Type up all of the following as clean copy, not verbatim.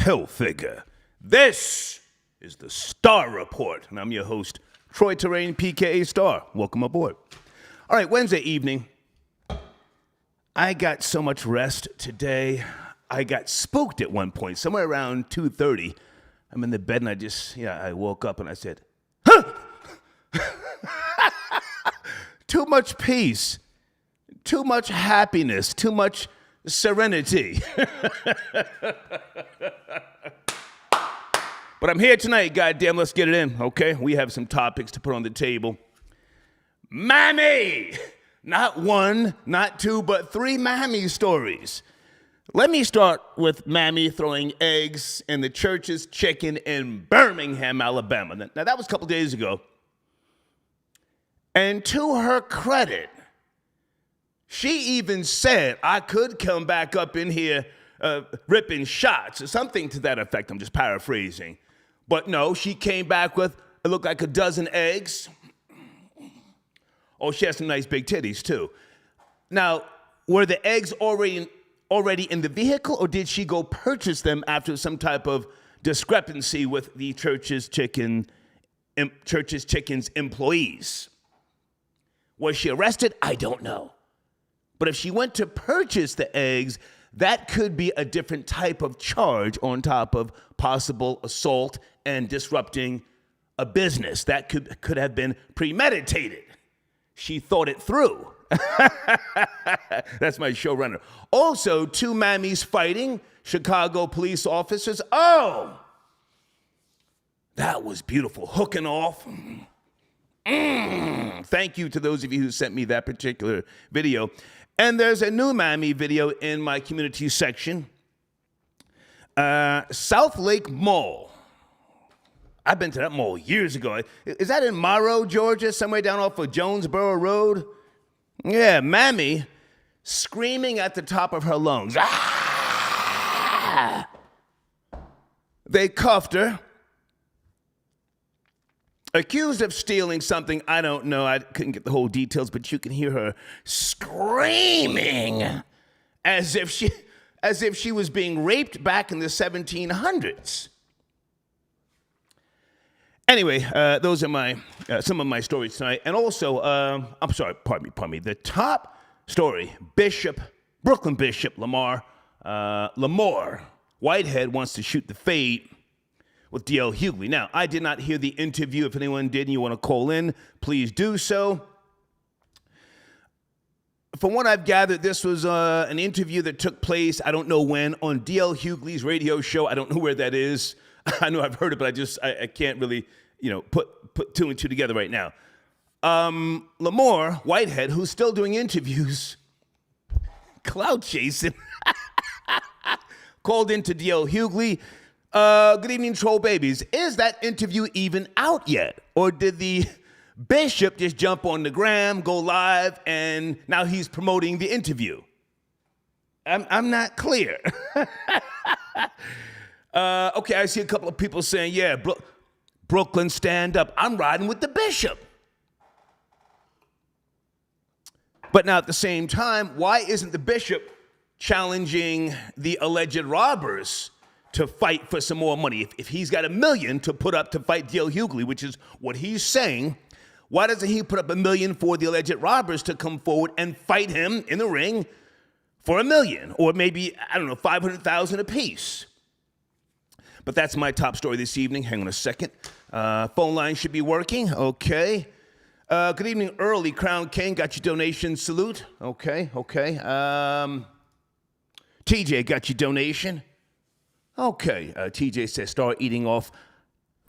Hell figure. This is the Star Report, and I'm your host, Troy Terrain, PKA Star. Welcome aboard. All right, Wednesday evening. I got so much rest today. I got spooked at one point, somewhere around 2:30. I'm in the bed and I woke up and I said, huh! Too much peace, too much happiness, too much serenity. But I'm here tonight, goddamn, let's get it in, okay? We have some topics to put on the table. Mammy! Not one, not two, but three Mammy stories. Let me start with Mammy throwing eggs in the church's chicken in Birmingham, Alabama. Now, that was a couple days ago. And to her credit, she even said I could come back up in here ripping shots or something to that effect. I'm just paraphrasing. But no, she came back with, it looked like a dozen eggs. Oh, she has some nice big titties, too. Now, were the eggs already in the vehicle, or did she go purchase them after some type of discrepancy with the church's chicken's employees? Was she arrested? I don't know. But if she went to purchase the eggs, that could be a different type of charge on top of possible assault and disrupting a business. That could have been premeditated. She thought it through. That's my showrunner. Also, two Mammies fighting Chicago police officers. Oh, that was beautiful. Hooking off. Thank you to those of you who sent me that particular video. And there's a new Mammy video in my community section. South Lake Mall. I've been to that mall years ago. Is that in Morrow, Georgia, somewhere down off of Jonesboro Road? Yeah, Mammy screaming at the top of her lungs. Ah! They cuffed her. Accused of stealing something, I don't know. I couldn't get the whole details, but you can hear her screaming as if she was being raped back in the 1700s. Anyway, those are some of my stories tonight. And also, pardon me. The top story, Brooklyn Bishop Lamar Whitehead wants to shoot the fade with D.L. Hughley. Now, I did not hear the interview. If anyone did and you want to call in, please do so. From what I've gathered, this was an interview that took place, I don't know when, on D.L. Hughley's radio show. I don't know where that is. I know I've heard it, but I can't really, put two and two together right now. Lamar Whitehead, who's still doing interviews, cloud chasing, called into D.L. Hughley. Good evening, troll babies. Is that interview even out yet? Or did the bishop just jump on the gram, go live, and now he's promoting the interview? I'm not clear. Okay, I see a couple of people saying, yeah, Brooklyn, stand up. I'm riding with the bishop. But now at the same time, why isn't the bishop challenging the alleged robbers to fight for some more money? If he's got $1 million to put up to fight D.L. Hughley, which is what he's saying, why doesn't he put up $1 million for the alleged robbers to come forward and fight him in the ring for $1 million, or maybe, I don't know, $500,000 apiece? But that's my top story this evening. Hang on a second. Phone line should be working. Okay. Good evening, Early Crown King. Got your donation. Salute. Okay. TJ got your donation. Okay. TJ says start eating off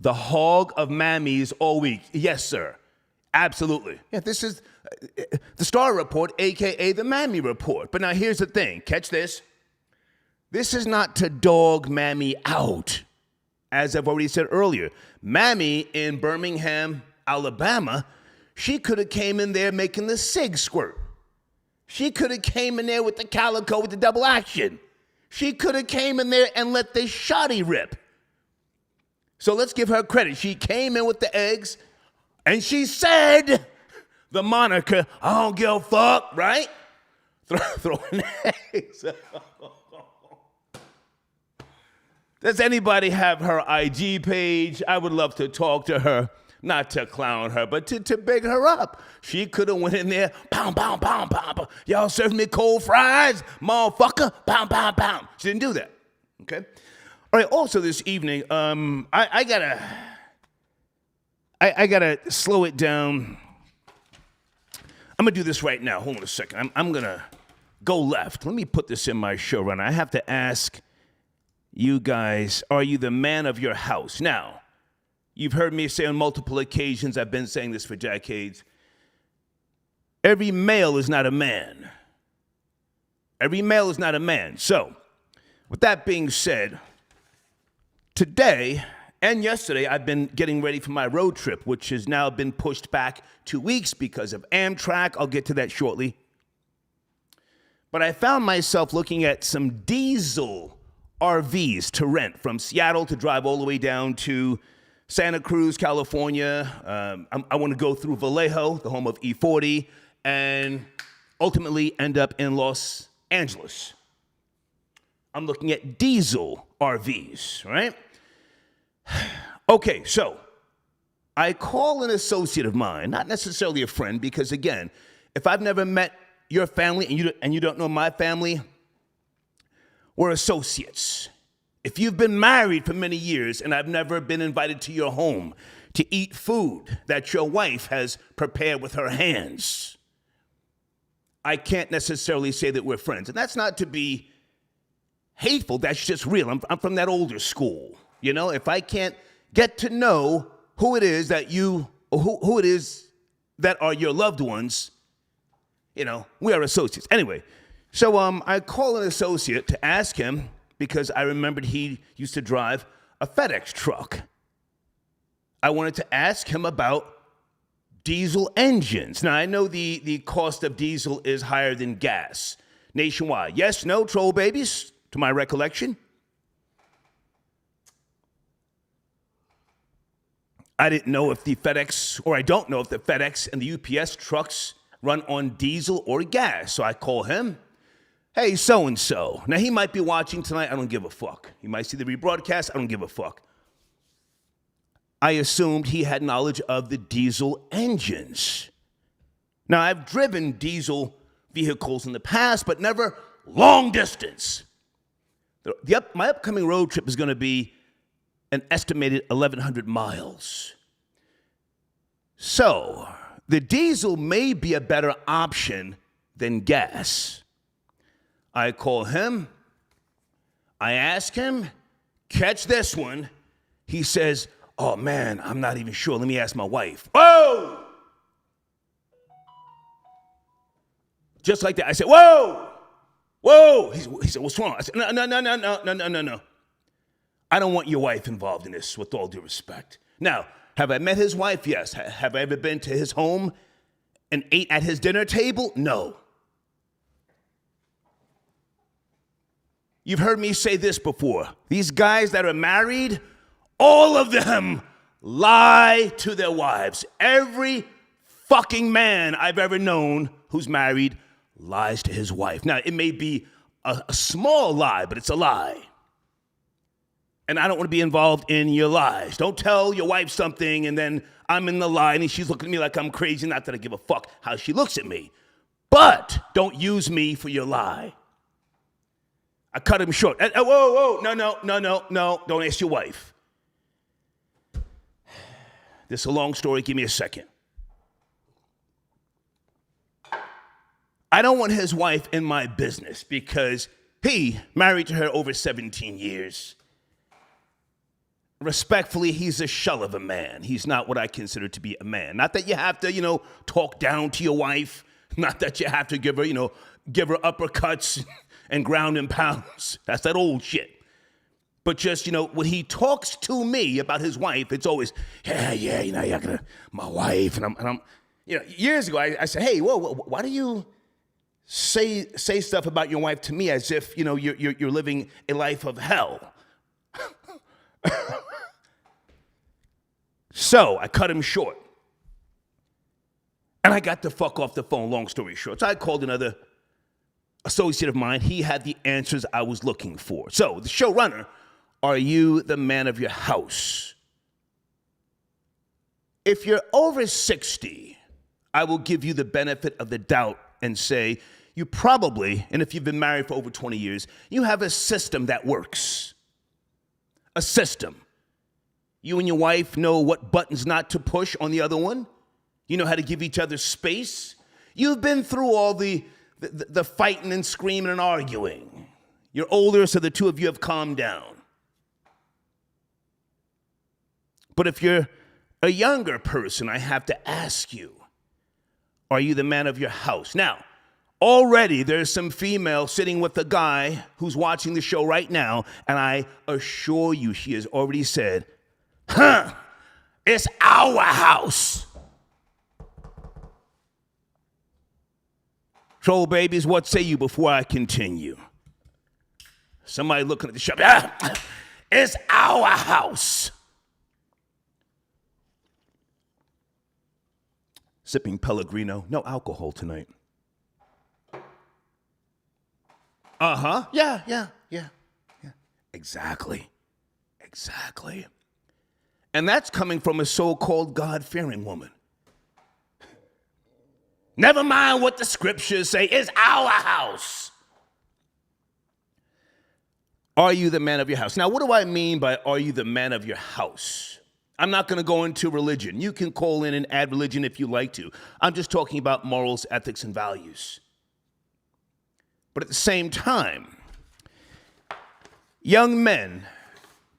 the hog of Mammies all week. Yes, sir. Absolutely. Yeah, this is the Star Report, a.k.a. the Mammy Report. But now here's the thing. Catch this. This is not to dog Mammy out. As I've already said earlier, Mammy in Birmingham, Alabama, she could have came in there making the sig squirt. She could have came in there with the calico with the double action. She could have came in there and let the shotty rip. So let's give her credit. She came in with the eggs, and she said the moniker, I don't give a fuck, right? Throwing eggs. Does anybody have her IG page? I would love to talk to her. Not to clown her, but to big her up. She could have went in there, pound, pound, pound, pound, pound. Y'all serve me cold fries, motherfucker, pound, pound, pound. She didn't do that, okay? All right, also this evening, I gotta slow it down. I'm gonna do this right now. Hold on a second. I'm gonna go left. Let me put this in my showrunner. I have to ask you guys, are you the man of your house? Now, you've heard me say on multiple occasions, I've been saying this for decades, every male is not a man. Every male is not a man. So, with that being said, today and yesterday, I've been getting ready for my road trip, which has now been pushed back 2 weeks because of Amtrak. I'll get to that shortly. But I found myself looking at some diesel RVs to rent from Seattle to drive all the way down to Santa Cruz, California. I want to go through Vallejo, the home of E40, and ultimately end up in Los Angeles. I'm looking at diesel RVs, right? Okay, so I call an associate of mine, not necessarily a friend, because again, if I've never met your family and you don't know my family, we're associates. If you've been married for many years and I've never been invited to your home to eat food that your wife has prepared with her hands, I can't necessarily say that we're friends. And that's not to be hateful, that's just real. I'm from that older school. You know, if I can't get to know who it is that who it is that are your loved ones, you know, we are associates. Anyway, so I call an associate to ask him, because I remembered he used to drive a FedEx truck. I wanted to ask him about diesel engines. Now, I know the cost of diesel is higher than gas nationwide. Yes, no, troll babies, to my recollection. I didn't know if the FedEx, or I don't know if the FedEx and the UPS trucks run on diesel or gas. So I call him. Hey, so-and-so. Now, he might be watching tonight. I don't give a fuck. He might see the rebroadcast. I don't give a fuck. I assumed he had knowledge of the diesel engines. Now, I've driven diesel vehicles in the past, but never long distance. My upcoming road trip is going to be an estimated 1,100 miles. So, the diesel may be a better option than gas. I call him, I ask him, catch this one. He says, oh man, I'm not even sure. Let me ask my wife. Whoa! Just like that. I said, whoa! Whoa! He said, what's wrong? I said, no. I don't want your wife involved in this, with all due respect. Now, have I met his wife? Yes. Have I ever been to his home and ate at his dinner table? No. You've heard me say this before. These guys that are married, all of them lie to their wives. Every fucking man I've ever known who's married lies to his wife. Now, it may be a small lie, but it's a lie. And I don't want to be involved in your lies. Don't tell your wife something and then I'm in the lie and she's looking at me like I'm crazy. Not that I give a fuck how she looks at me. But don't use me for your lie. I cut him short. Whoa, no, don't ask your wife. This is a long story, give me a second. I don't want his wife in my business because he married to her over 17 years. Respectfully, he's a shell of a man. He's not what I consider to be a man. Not that you have to, talk down to your wife. Not that you have to give her uppercuts and ground and pounds. That's that old shit. But just, when he talks to me about his wife, it's always, you're gonna, my wife, and I'm years ago, I said, hey, why do you say stuff about your wife to me as if, you're living a life of hell? So I cut him short. And I got the fuck off the phone, long story short. So I called another associate of mine. He had the answers I was looking for. So the showrunner Are you the man of your house? If you're over 60, I will give you the benefit of the doubt and say you probably, and if you've been married for over 20 years, you have a system that works. A system. You and your wife know what buttons not to push on the other one. You know how to give each other space. You've been through all the fighting and screaming and arguing. You're older, so the two of you have calmed down. But if you're a younger person, I have to ask you, are you the man of your house? Now, already there's some female sitting with a guy who's watching the show right now, and I assure you she has already said, it's our house. Troll babies, what say you before I continue? Somebody looking at the shop, it's our house. Sipping Pellegrino, no alcohol tonight. Yeah. Exactly. And that's coming from a so-called God-fearing woman. Never mind what the scriptures say, it's our house. Are you the man of your house? Now, what do I mean by are you the man of your house? I'm not going to go into religion. You can call in and add religion if you like to. I'm just talking about morals, ethics, and values. But at the same time, young men,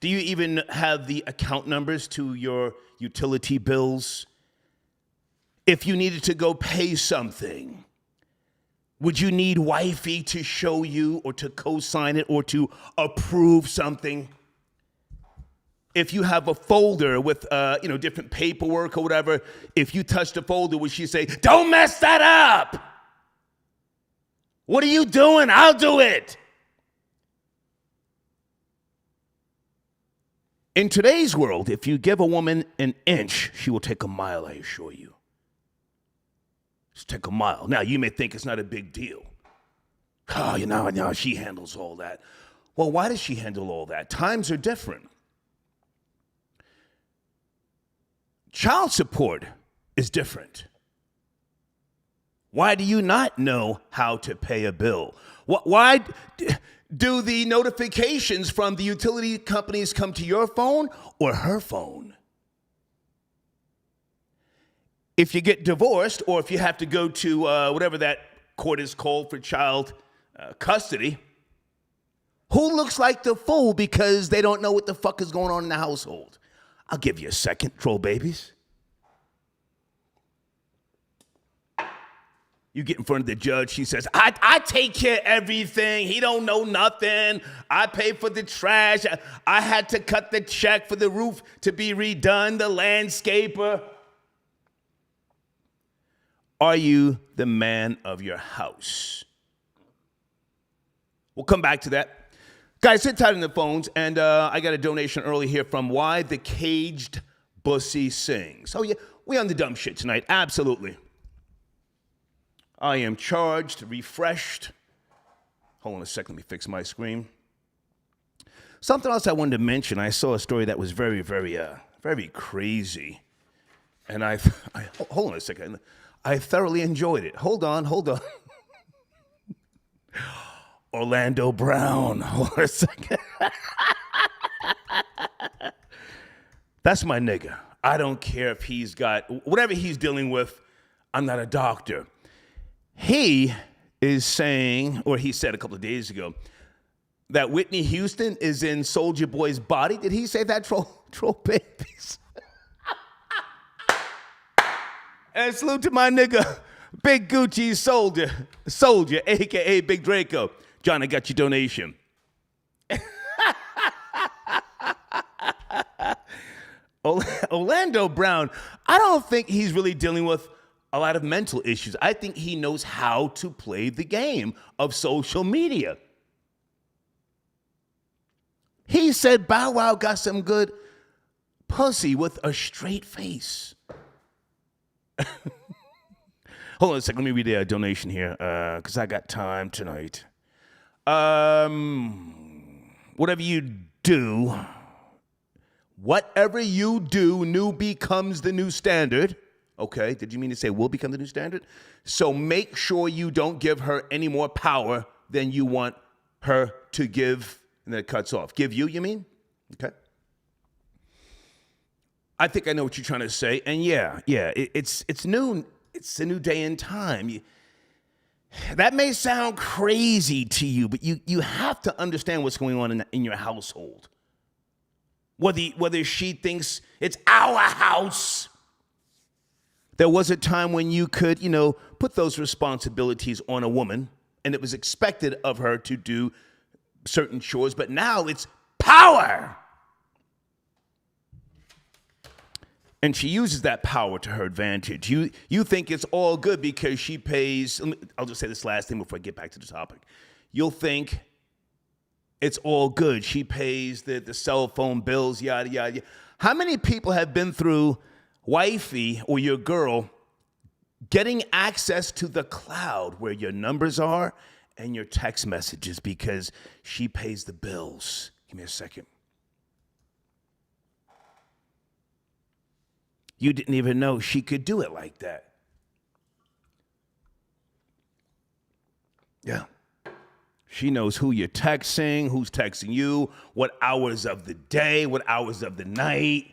do you even have the account numbers to your utility bills? If you needed to go pay something, would you need wifey to show you or to co-sign it or to approve something? If you have a folder with different paperwork or whatever, if you touch the folder, would she say, "Don't mess that up"? What are you doing? I'll do it. In today's world, if you give a woman an inch, she will take a mile, I assure you. Just take a mile. Now, you may think it's not a big deal. Oh, she handles all that. Well, why does she handle all that? Times are different. Child support is different. Why do you not know how to pay a bill? Why do the notifications from the utility companies come to your phone or her phone? If you get divorced or if you have to go to whatever that court is called for child custody, who looks like the fool because they don't know what the fuck is going on in the household? I'll give you a second, troll babies. You get in front of the judge, she says, I take care of everything. He don't know nothing. I pay for the trash. I had to cut the check for the roof to be redone, the landscaper. Are you the man of your house? We'll come back to that. Guys, sit tight on the phones, and I got a donation early here from Why the Caged Bussy Sings. Oh, yeah, we on the dumb shit tonight, absolutely. I am charged, refreshed. Hold on a second, let me fix my screen. Something else I wanted to mention, I saw a story that was very, very, very crazy. And I hold on a second, I thoroughly enjoyed it. Hold on. Orlando Brown, hold on a second. That's my nigga. I don't care if he's got, whatever he's dealing with, I'm not a doctor. He is saying, or he said a couple of days ago, that Whitney Houston is in Soulja Boy's body. Did he say that, troll babies? And salute to my nigga, Big Gucci Soldier, a.k.a. Big Draco. John, I got your donation. Orlando Brown, I don't think he's really dealing with a lot of mental issues. I think he knows how to play the game of social media. He said Bow Wow got some good pussy with a straight face. Hold on a second, let me read a donation here, because I got time tonight. Whatever you do, new becomes the new standard. Okay, did you mean to say will become the new standard? So make sure you don't give her any more power than you want her to give, and then it cuts off. Give you mean? Okay. I think I know what you're trying to say, and it's new. It's a new day and time. That may sound crazy to you, but you have to understand what's going on in your household. Whether she thinks it's our house. There was a time when you could, put those responsibilities on a woman, and it was expected of her to do certain chores, but now it's power. And she uses that power to her advantage. You think it's all good because she pays, I'll just say this last thing before I get back to the topic. You'll think it's all good. She pays the cell phone bills, yada, yada, yada. How many people have been through wifey or your girl getting access to the cloud where your numbers are and your text messages because she pays the bills? Give me a second. You didn't even know she could do it like that. Yeah. She knows who you're texting, who's texting you, what hours of the day, what hours of the night.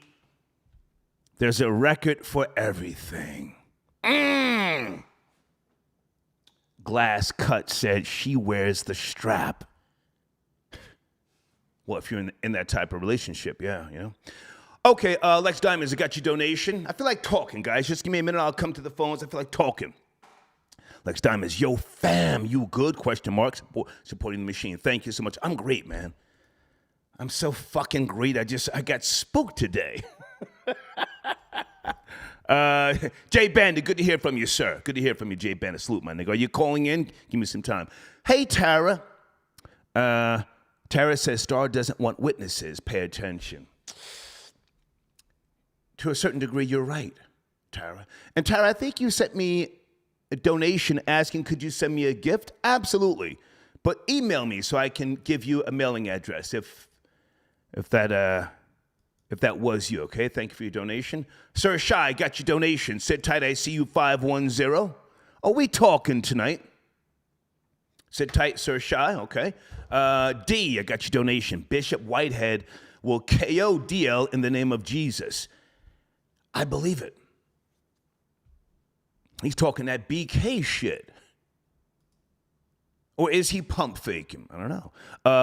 There's a record for everything. Glass Cut said she wears the strap. Well, if you're in that type of relationship, yeah. Okay, Lex Diamonds, I got your donation. I feel like talking, guys. Just give me a minute. I'll come to the phones. I feel like talking. Lex Diamonds, yo, fam, you good? Question mark. Supporting the machine. Thank you so much. I'm great, man. I'm so fucking great. I got spooked today. Jay Bandit, good to hear from you, sir. Good to hear from you, Jay Bandit. Salute, my nigga. Are you calling in? Give me some time. Hey, Tara. Tara says Star doesn't want witnesses. Pay attention. To a certain degree, you're right, Tara. And Tara, I think you sent me a donation asking, could you send me a gift? Absolutely. But email me so I can give you a mailing address if that was you, okay? Thank you for your donation. Sir Shy, got your donation. Sit tight, I see you 510. Are we talking tonight? Sit tight, Sir Shy, okay. D, I got your donation. Bishop Whitehead will KO DL in the name of Jesus. I believe it. He's talking that BK shit. Or is he pump faking? I don't know.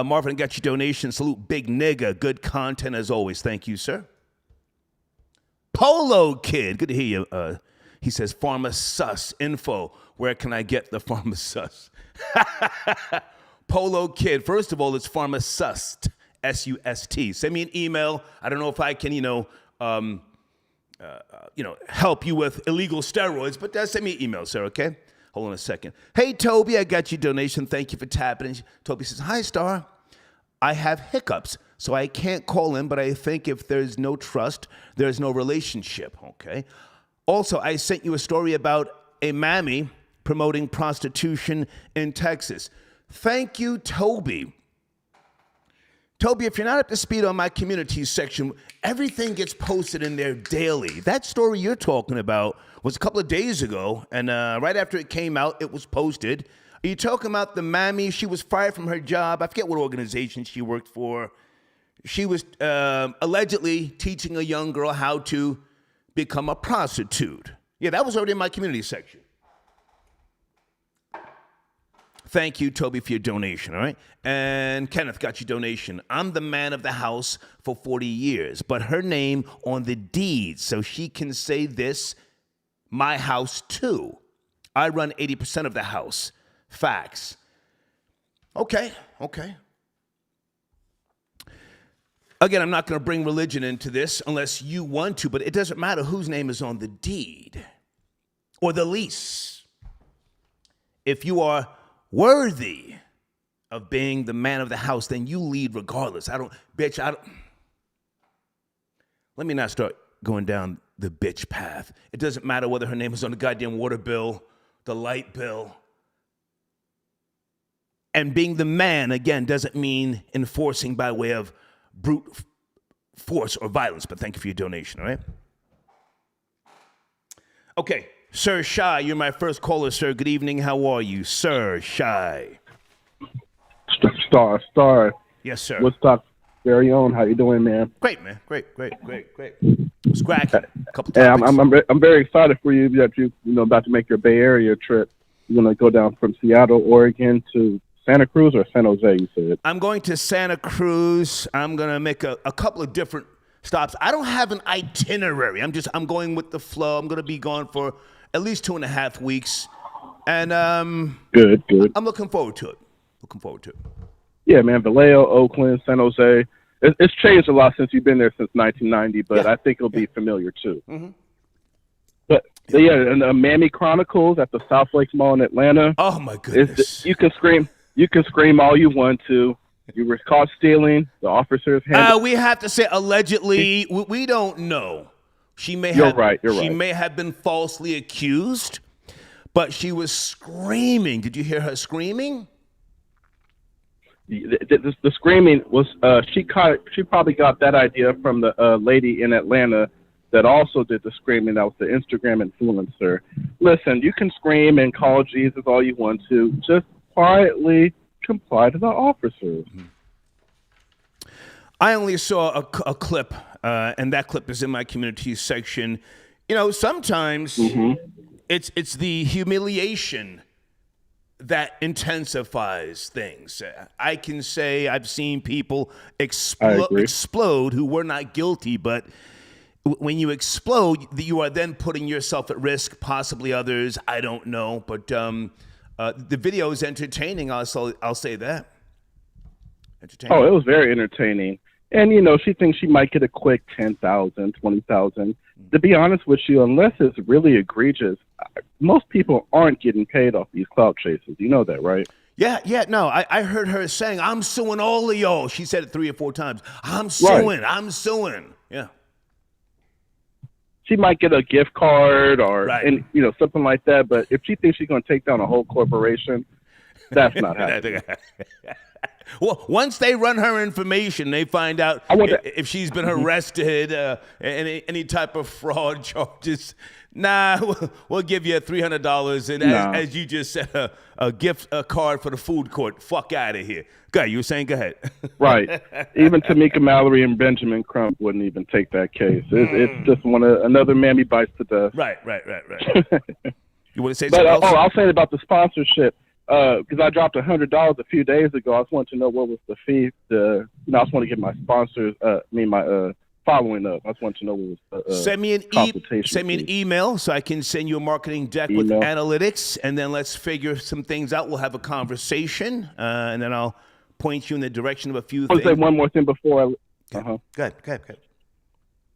Marvin got your donation. Salute, big nigga. Good content as always. Thank you, sir. Polo Kid. Good to hear you. He says, Pharma Sus info. Where can I get the Pharma Sus? Polo Kid. First of all, it's Pharma Sust. S-U-S-T. Send me an email. I don't know if I can, help you with illegal steroids, but send me an email, sir, okay? Hold on a second. Hey, Toby, I got your donation. Thank you for tapping. Toby says, hi, Star. I have hiccups, so I can't call in, but I think if there's no trust, there's no relationship, okay? Also, I sent you a story about a Mammy promoting prostitution in Texas. Thank you, Toby. Toby, if you're not up to speed on my community section, everything gets posted in there daily. That story you're talking about was a couple of days ago, and right after it came out, it was posted. Are you talking about the Mammy? She was fired from her job. I forget what organization she worked for. She was allegedly teaching a young girl how to become a prostitute. Yeah, that was already in my community section. Thank you, Toby, for your donation, all right? And Kenneth got your donation. I'm the man of the house for 40 years, but her name on the deed, so she can say this, my house too. I run 80% of the house. Facts. Okay. Again, I'm not going to bring religion into this unless you want to, but it doesn't matter whose name is on the deed or the lease. If you are worthy of being the man of the house, then you lead regardless. Let me not start going down the bitch path. It doesn't matter whether her name is on the goddamn water bill, the light bill. And being the man, again, doesn't mean enforcing by way of brute force or violence. But thank you for your donation, all right? Okay, Sir Shy, you're my first caller, sir. Good evening. How are you, Sir Shy? Star. Yes, sir. Woodstock very own. How you doing, man? Great, man. Great. It's cracking. A couple Hey, topics. I'm very excited for you that you about to make your Bay Area trip. You're gonna go down from Seattle, Oregon to Santa Cruz or San Jose. You said. I'm going to Santa Cruz. I'm gonna make a couple of different stops. I don't have an itinerary. I'm going with the flow. I'm gonna be gone for at least 2.5 weeks, and Good. I'm looking forward to it. Yeah, man. Vallejo, Oakland, San Jose. It's changed a lot since you've been there since 1990, but I think it'll be familiar too. Mm-hmm. But yeah, and the Mammy Chronicles at the South Lakes Mall in Atlanta. Oh my goodness! You can scream all you want to. You were caught stealing. The officers we have to say allegedly. We don't know. She may You're have. right. She may have been falsely accused, but she was screaming. Did you hear her screaming? The screaming was she probably got that idea from the lady in Atlanta that also did the screaming. That was the Instagram influencer. Listen, you can scream and call Jesus all you want to. Just quietly comply to the officers. I only saw a clip, and that clip is in my community section. You know, sometimes it's the humiliation that intensifies things. I can say I've seen people explode who were not guilty, but when you explode, you are then putting yourself at risk, possibly others. I don't know, but the video is entertaining. I'll say that. Entertaining. Oh, it was very entertaining. And, she thinks she might get a quick 10,000, 20,000. To be honest with you, unless it's really egregious, most people aren't getting paid off these clout chases. You know that, right? Yeah. No, I heard her saying, I'm suing all of y'all. She said it 3 or 4 times. I'm suing. Yeah. She might get a gift card or something like that. But if she thinks she's going to take down a whole corporation, that's not happening. Well, once they run her information, they find out if she's been arrested, any type of fraud charges. Nah, we'll give you $300, and as you just said, a gift card for the food court. Fuck out of here. Go ahead. You were saying, go ahead. Right. Even Tamika Mallory and Benjamin Crump wouldn't even take that case. It's just another Mammy bites to death. Right. You want to say but, something else? I'll say about the sponsorship. Because I dropped $100 a few days ago. I just wanted to know what was the fee. I just want to get my sponsors, my following up. I just wanted to know what was the send me an email so I can send you a marketing deck with analytics, and then let's figure some things out. We'll have a conversation, and then I'll point you in the direction of a few things. I'll say one more thing before Go ahead.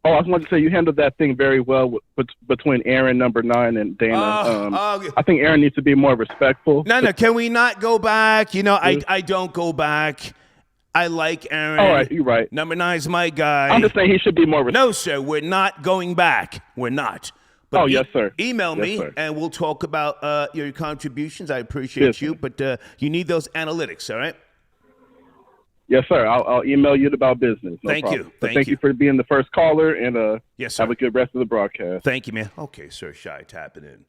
Oh, I just wanted to say you handled that thing very well between Aaron, number 9, and Dana. I think Aaron needs to be more respectful. No. Can we not go back? I don't go back. I like Aaron. All right, you're right. Number 9 is my guy. I'm just saying he should be more respectful. No, sir, we're not going back. We're not. But yes, sir. Email me, and we'll talk about your contributions. I appreciate you, but you need those analytics, all right? Yes, sir. I'll email you about business. No Thank problem. you. Thank you for being the first caller, and yes, sir. Have a good rest of the broadcast. Thank you, man. Okay, Sir Shy, tapping in.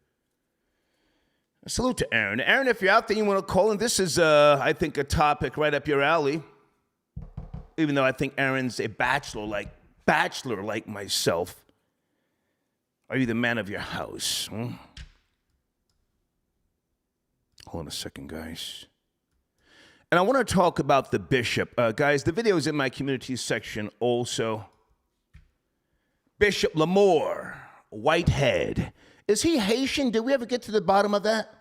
A salute to Aaron. Aaron, if you're out there, you want to call in. This is, I think, a topic right up your alley. Even though I think Aaron's a bachelor like myself. Are you the man of your house? Hold on a second, guys. And I want to talk about the bishop. Guys, the video is in my community section also. Bishop Lamore, Whitehead. Is he Haitian? Did we ever get to the bottom of that?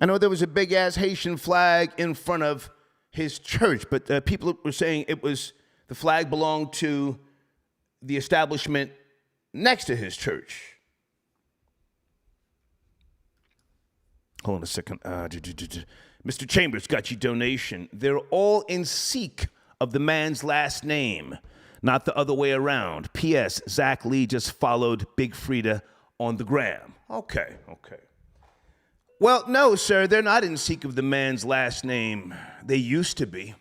I know there was a big-ass Haitian flag in front of his church, but people were saying the flag belonged to the establishment next to his church. Hold on a second. Mr. Chambers got you donation. They're all in seek of the man's last name, not the other way around. P.S. Zach Lee just followed Big Frida on the gram. Okay. Well, no, sir, they're not in seek of the man's last name. They used to be.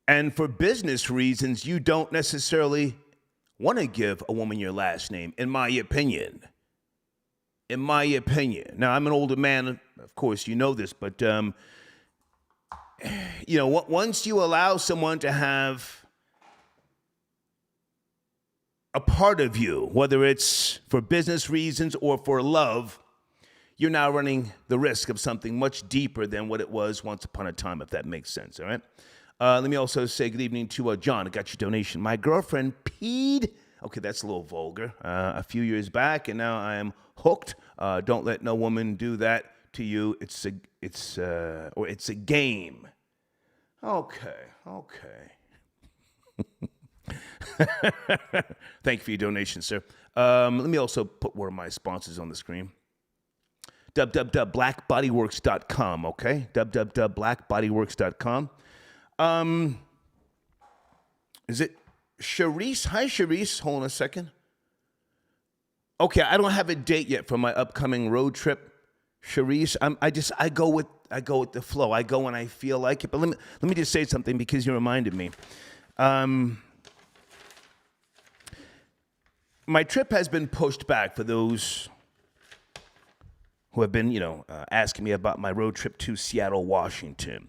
And for business reasons, you don't necessarily want to give a woman your last name, in my opinion. In my opinion. Now, I'm an older man. Of course, you know this. But, once you allow someone to have a part of you, whether it's for business reasons or for love, you're now running the risk of something much deeper than what it was once upon a time, if that makes sense, all right? Let me also say good evening to John. I got your donation. My girlfriend peed. Okay, that's a little vulgar. A few years back, and now I am hooked. Don't let no woman do that to you. It's a game. Okay. Thank you for your donation, sir. Let me also put one of my sponsors on the screen. www.blackbodyworks.com, okay? www.blackbodyworks.com. Is it Charisse? Hi, Charisse. Hold on a second. Okay, I don't have a date yet for my upcoming road trip, Charisse. I go with the flow. I go when I feel like it. But let me just say something because you reminded me. My trip has been pushed back for those who have been, asking me about my road trip to Seattle, Washington.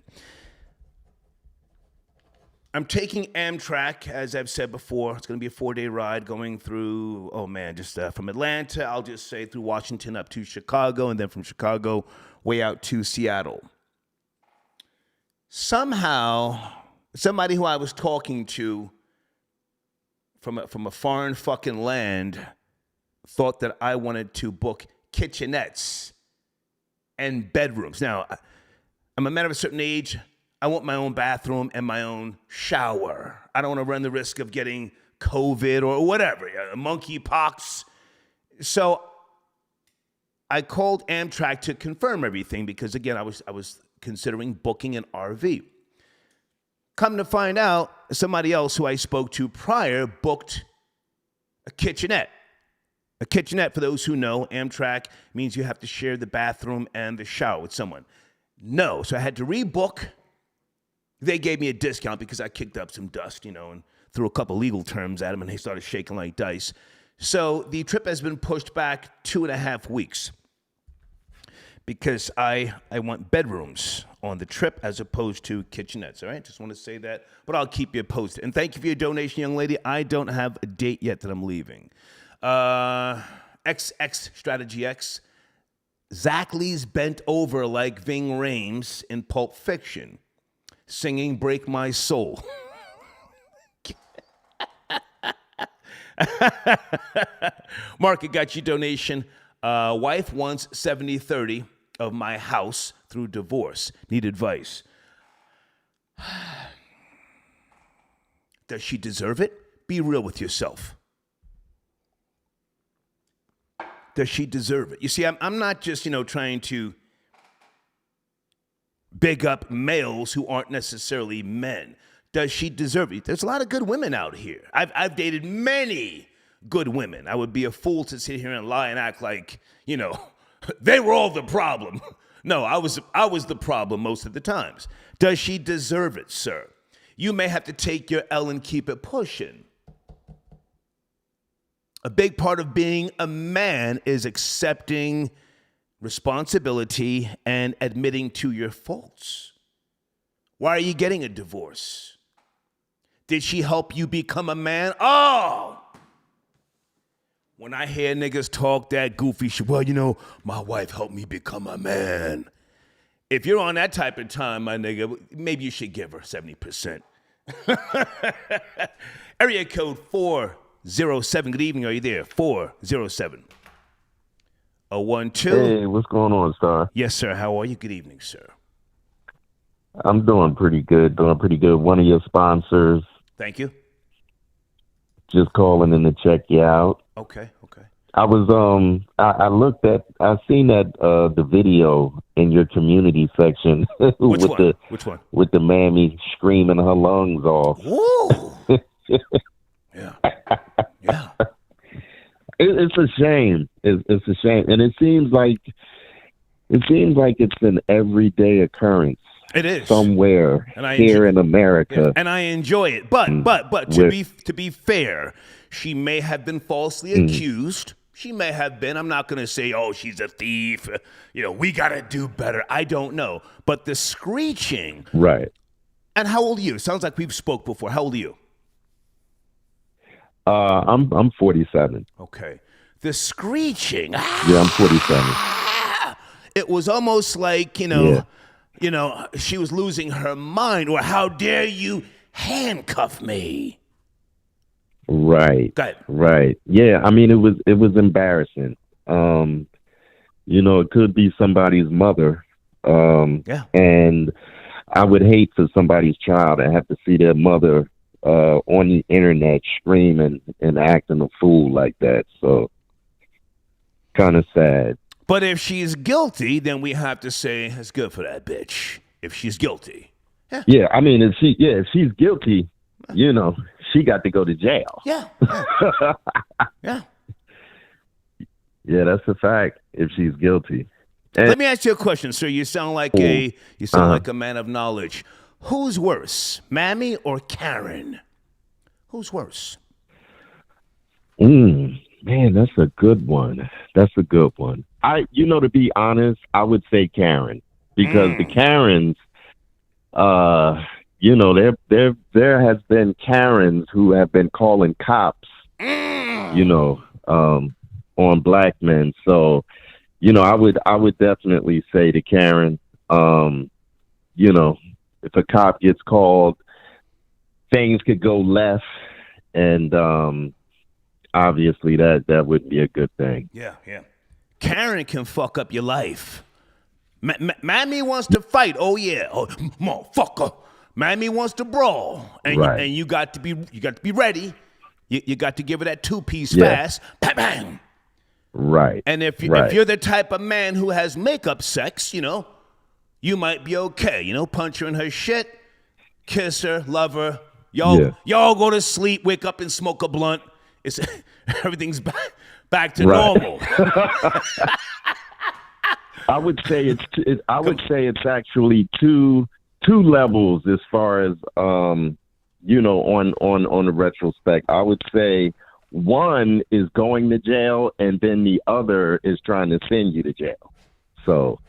I'm taking Amtrak, as I've said before. It's going to be a 4-day ride going through, from Atlanta, I'll just say through Washington up to Chicago, and then from Chicago way out to Seattle. Somehow, somebody who I was talking to from a foreign fucking land thought that I wanted to book kitchenettes and bedrooms. Now, I'm a man of a certain age. I want my own bathroom and my own shower. I don't want to run the risk of getting COVID or whatever, monkeypox. So I called Amtrak to confirm everything because, again, I was considering booking an RV. Come to find out, somebody else who I spoke to prior booked a kitchenette. A kitchenette, for those who know, Amtrak means you have to share the bathroom and the shower with someone. No, so I had to rebook. They gave me a discount because I kicked up some dust, and threw a couple legal terms at them, and they started shaking like dice. So the trip has been pushed back 2.5 weeks because I want bedrooms on the trip as opposed to kitchenettes, all right? Just want to say that, but I'll keep you posted. And thank you for your donation, young lady. I don't have a date yet that I'm leaving. XX Strategy X. Zachley's bent over like Ving Rhames in Pulp Fiction, singing Break My Soul. Mark, I got your donation. Wife wants 70-30 of my house through divorce. Need advice. Does she deserve it? Be real with yourself. Does she deserve it? You see, I'm not just, trying to big up males who aren't necessarily men. Does she deserve it? There's a lot of good women out here. I've dated many good women. I would be a fool to sit here and lie and act like, they were all the problem. No, I was the problem most of the times. Does she deserve it, sir? You may have to take your L and keep it pushing. A big part of being a man is accepting responsibility and admitting to your faults. Why are you getting a divorce? Did she help you become a man? Oh! When I hear niggas talk that goofy shit, well, my wife helped me become a man. If you're on that type of time, my nigga, maybe you should give her 70%. Area code 407. Good evening. Are you there? 407. 012. Hey, what's going on, Star? Yes, sir. How are you? Good evening, sir. I'm doing pretty good. One of your sponsors. Thank you. Just calling in to check you out. Okay. I was I seen that the video in your community section Which one? With the Mammy screaming her lungs off. Woo! Yeah. It's a shame. It's a shame, and it seems like it's an everyday occurrence It is. somewhere And I here in yeah, America. and I enjoy it. But with to be fair, she may have been falsely accused. She may have been. I'm not going to say, oh, she's a thief. We got to do better. I don't know. But the screeching. right. And how old are you? Sounds like we've spoke before. How old are you? I'm 47. Okay. The screeching. Yeah, I'm 47. It was almost like, Yeah. She was losing her mind, or how dare you handcuff me? Right. Go ahead. Right. Yeah. I mean, it was embarrassing. It could be somebody's mother. Yeah. And I would hate for somebody's child to have to see their mother on the internet screaming and acting a fool like that. So kind of sad. But if she's guilty, then we have to say it's good for that bitch. If she's guilty. Yeah. I mean, if she's guilty, she got to go to jail. Yeah. Yeah. Yeah, that's a fact. If she's guilty. And, Let me ask you a question, sir. You sound like like a man of knowledge. Who's worse, Mammy or Karen? Who's worse? man, that's a good one. That's a good one. To be honest, I would say Karen, because the Karens, there has been Karens who have been calling cops, on black men. So, I would definitely say to Karen, if a cop gets called, things could go left, and obviously that would be a good thing. Yeah. Karen can fuck up your life. Mammy wants to fight. Oh yeah, motherfucker. Mammy wants to brawl, and Right. you got to be ready. You got to give her that 2-piece Yeah. fast, bang bang. Right. And if Right. you're the type of man who has makeup sex, you might be okay. Punch her in her shit, kiss her, love her. Y'all go to sleep, wake up and smoke a blunt. It's everything's back to Right. normal. I would say it's actually two levels as far as on the retrospect. I would say one is going to jail, and then the other is trying to send you to jail. So,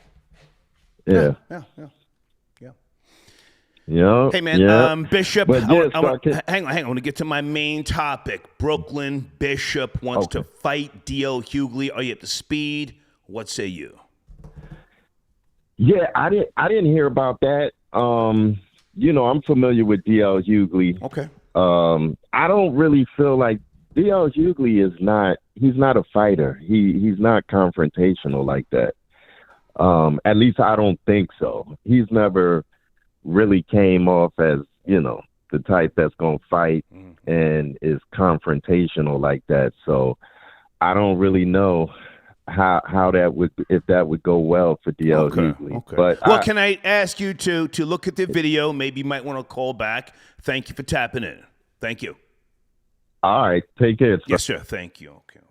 yeah. Yeah. Hey man, yeah. Bishop. But yes, hang on. I want to get to my main topic. Brooklyn Bishop wants to fight D.L. Hughley. Are you up to speed? What say you? Yeah, I didn't hear about that. I'm familiar with D.L. Hughley. Okay. I don't really feel like D.L. Hughley he's not a fighter. He's not confrontational like that. At least I don't think so. He's never really came off as, the type that's going to fight and is confrontational like that. So I don't really know how that would go well for D.L. Hughley. Okay. But can I ask you to look at the video? Maybe you might want to call back. Thank you for tapping in. Thank you. All right. Take care. Yes, sir. Thank you. Okay.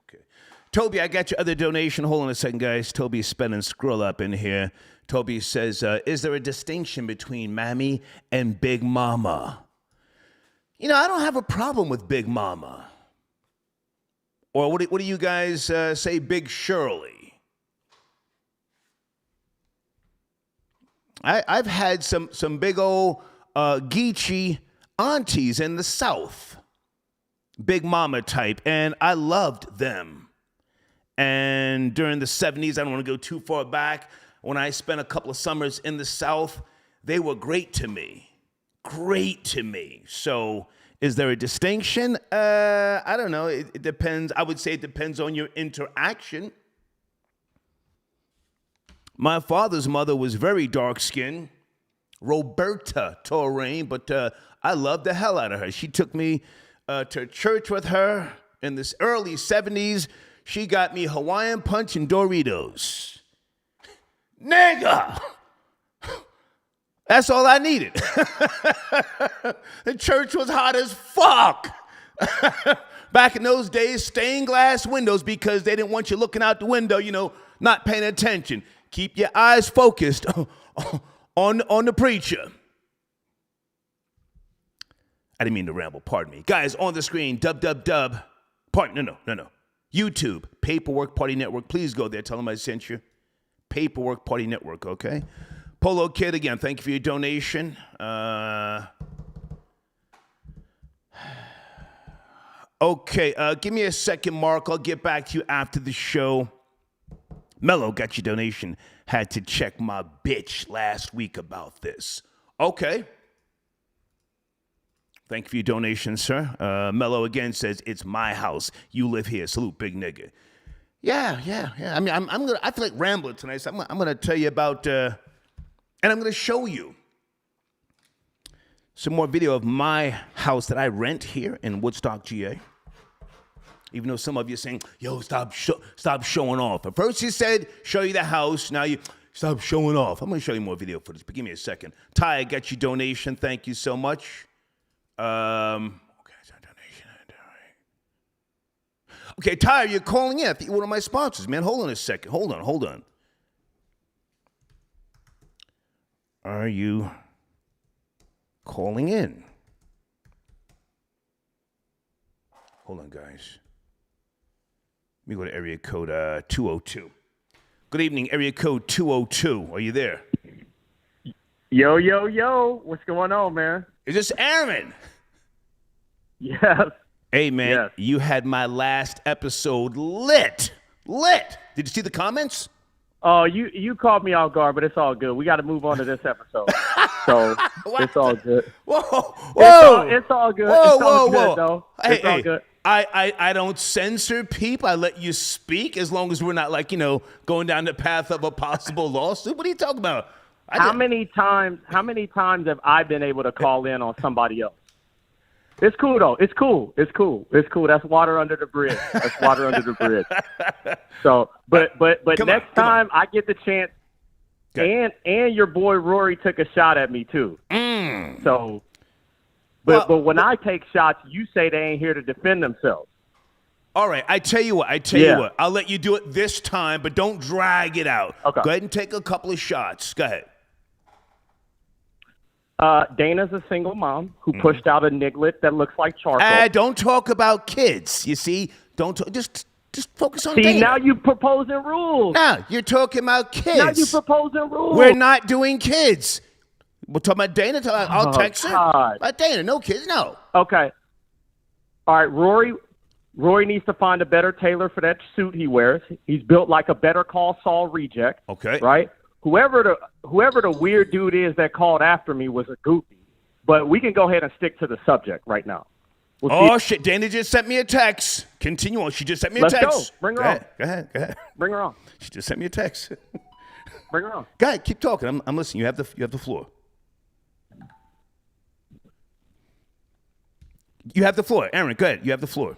Toby, I got your other donation. Hold on a second, guys. Toby's spending scroll up in here. Toby says, is there a distinction between Mammy and Big Mama? I don't have a problem with Big Mama. Or what do you guys say, Big Shirley? I've had some big old Geechee aunties in the South. Big Mama type, and I loved them. And during the 70s, I don't want to go too far back, when I spent a couple of summers in the South, they were great to me. So is there a distinction? I don't know. It depends. I would say it depends on your interaction. My father's mother was very dark-skinned, Roberta Torrain, but I loved the hell out of her. She took me to church with her in the early 70s. She got me Hawaiian Punch and Doritos. Nigga! That's all I needed. The church was hot as fuck. Back in those days, stained glass windows because they didn't want you looking out the window, not paying attention. Keep your eyes focused on the preacher. I didn't mean to ramble, pardon me. Guys, on the screen, no. YouTube, Paperwork Party Network. Please go there. Tell them I sent you. Paperwork Party Network, okay? Polo Kid, again, thank you for your donation. Okay, give me a second, Mark. I'll get back to you after the show. Mello, got your donation. Had to check my bitch last week about this. Okay. Thank you for your donation, sir. Mello again says, it's my house. You live here. Salute, big nigga. Yeah. I mean, I feel like rambling tonight, so I'm gonna tell you about, and I'm gonna show you some more video of my house that I rent here in Woodstock, GA. Even though some of you are saying, yo, stop showing off. At first you said, show you the house. Now you stop showing off. I'm going to show you more video footage, but give me a second. Ty, I got your donation. Thank you so much. Okay, so donation. Okay, Ty, you're calling in. I think you're one of my sponsors, man. Hold on a second. Hold on. Are you calling in? Hold on, guys. Let me go to area code 202. Good evening, area code 202. Are you there? Yo. What's going on, man? Is this Aaron? Yes. Hey, man, Yes. You had my last episode lit. Did you see the comments? Oh, you caught me off guard, but it's all good. We got to move on to this episode. So it's all good. Whoa. It's all good. Whoa, it's all whoa. good, though. It's all good. I don't censor people. I let you speak as long as we're not going down the path of a possible lawsuit. What are you talking about? How many times have I been able to call in on somebody else? It's cool though. It's cool. That's water under the bridge. So, but next time I get the chance, and your boy Rory took a shot at me too. So. But when I take shots, you say they ain't here to defend themselves. All right, I tell you what. I'll let you do it this time, but don't drag it out. Okay. Go ahead and take a couple of shots. Go ahead. Dana's a single mom who pushed out a niglet that looks like charcoal. Don't talk about kids. You see, just focus on Dana. See, now you proposing rules. Now you're talking about kids. Now you proposing rules. We're not doing kids. We're talking about Dana. I'll text her. About Dana, no kids, no. Okay. All right, Rory needs to find a better tailor for that suit he wears. He's built like a Better Call Saul reject. Okay. Right? Whoever the weird dude is that called after me was a goofy. But we can go ahead and stick to the subject right now. Shit. Dana just sent me a text. Continue on. She just sent me a Let's text. Go. Bring her on. Go ahead. Bring her on. She just sent me a text. Bring her on. Go ahead. Keep talking. I'm listening. You have the floor. You have the floor. Aaron, go ahead. You have the floor.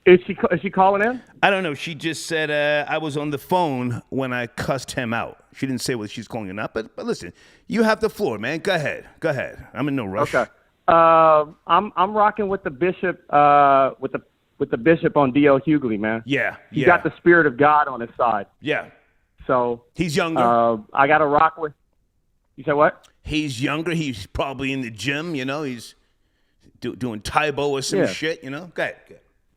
Is she calling in? I don't know. She just said I was on the phone when I cussed him out. She didn't say whether she's calling or not, but listen, you have the floor, man. Go ahead. I'm in no rush. Okay. I'm rocking with the bishop with the bishop on D.L. Hugley, man. Yeah. He got the spirit of God on his side. Yeah. So he's younger. I got to rock with. You said what? He's younger. He's probably in the gym. He's doing Taibo or some shit. Go ahead.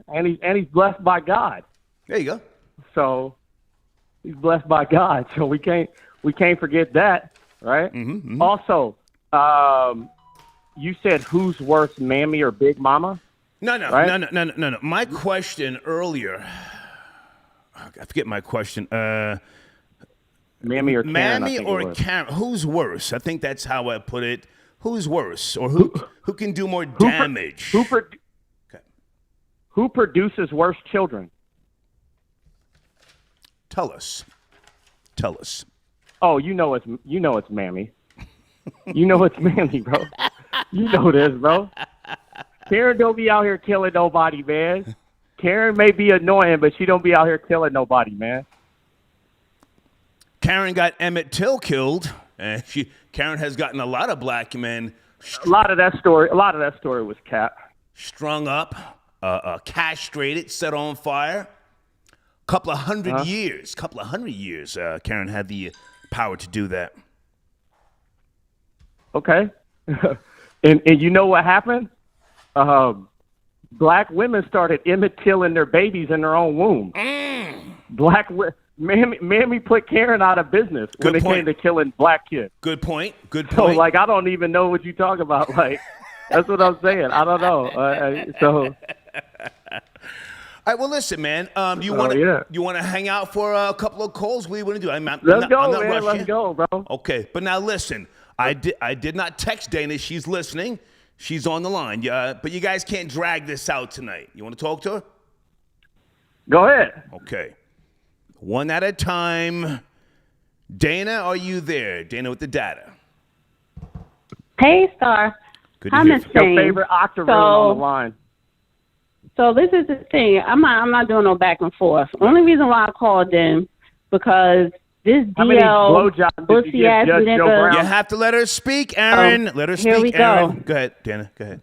And he's blessed by God. There you go. So he's blessed by God. So we can't forget that, right? Mm-hmm. Also, you said who's worse, Mammy or Big Mama? No. Right? No. My question earlier, I forget my question. Mammy or Karen? Mammy or Karen? Who's worse? I think that's how I put it. Who's worse, or who can do more damage? Who produces worse children? Tell us. Oh, you know it's Mammy. You know it's Mammy, bro. You know this, bro. Karen don't be out here killing nobody, man. Karen may be annoying, but she don't be out here killing nobody, man. Karen got Emmett Till killed, and Karen has gotten a lot of black men. A lot of that story was cat. Strung up, castrated, set on fire. Couple of hundred years. Karen had the power to do that. Okay. and you know what happened? Black women started killing their babies in their own womb. Mammy put Karen out of business when it came to killing black kids. Good point. So, like, I don't even know what you talk about. Like, that's what I'm saying. I don't know. So. All right, well, listen, man. You want to hang out for a couple of calls? What do you want to do? Let's go, man. Let's go, bro. Okay, but now listen. I did not text Dana. She's listening. She's on the line. But you guys can't drag this out tonight. You want to talk to her? Go ahead. Okay. One at a time. Dana, are you there? Dana with the data. Hey, Star. Good to hear from you. Your favorite octoroon on the line. So this is the thing. I'm not doing no back and forth. Only reason why I called in because this DL pussy ass nigga. You have to let her speak, Aaron. Let her speak, here we Aaron. Go. Go ahead, Dana. Go ahead.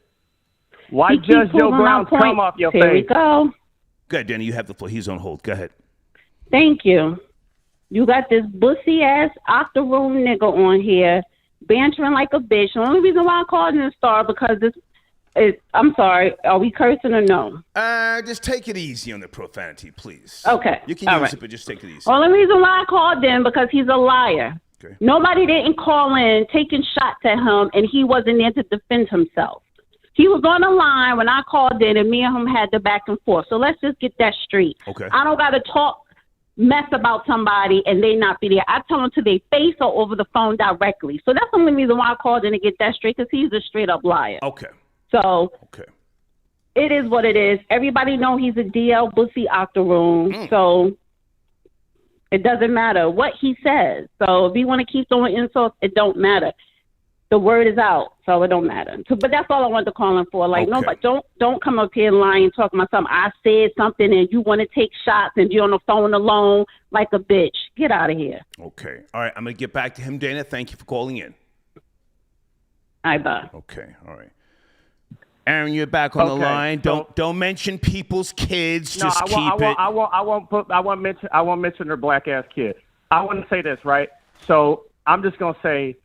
Why Judge Joe Brown's come off your face? Here we go. Go ahead, Dana. You have the floor. He's on hold. Go ahead. Thank you. You got this bussy ass octoroon nigga on here bantering like a bitch. The only reason why I called in Star because I'm sorry. Are we cursing or no? Just take it easy on the profanity, please. Okay. You can use it, but just take it easy. Only reason why I called in because he's a liar. Okay. Nobody didn't call in taking shots at him, and he wasn't there to defend himself. He was on the line when I called in, and me and him had the back and forth. So let's just get that straight. Okay. I don't got to talk mess about somebody and they not be there. I tell them to their face or over the phone directly. So that's the only reason why I called in to get that straight because he's a straight up liar. Okay. So okay. It is what it is. Everybody know he's a DL bussy octoroon. So it doesn't matter what he says. So if you want to keep throwing insults, it don't matter. The word is out, so it don't matter. So, but that's all I wanted to call him for. Like, no, but don't come up here lying, talking about something. I said something, and you want to take shots, and you're on the phone alone like a bitch. Get out of here. Okay. All right. I'm gonna get back to him, Dana. Thank you for calling in. All right, bye. Okay. All right. Aaron, you're back on the line. Don't mention people's kids. Just keep it. I won't mention their black ass kid. I want to say this, right? So I'm just gonna say.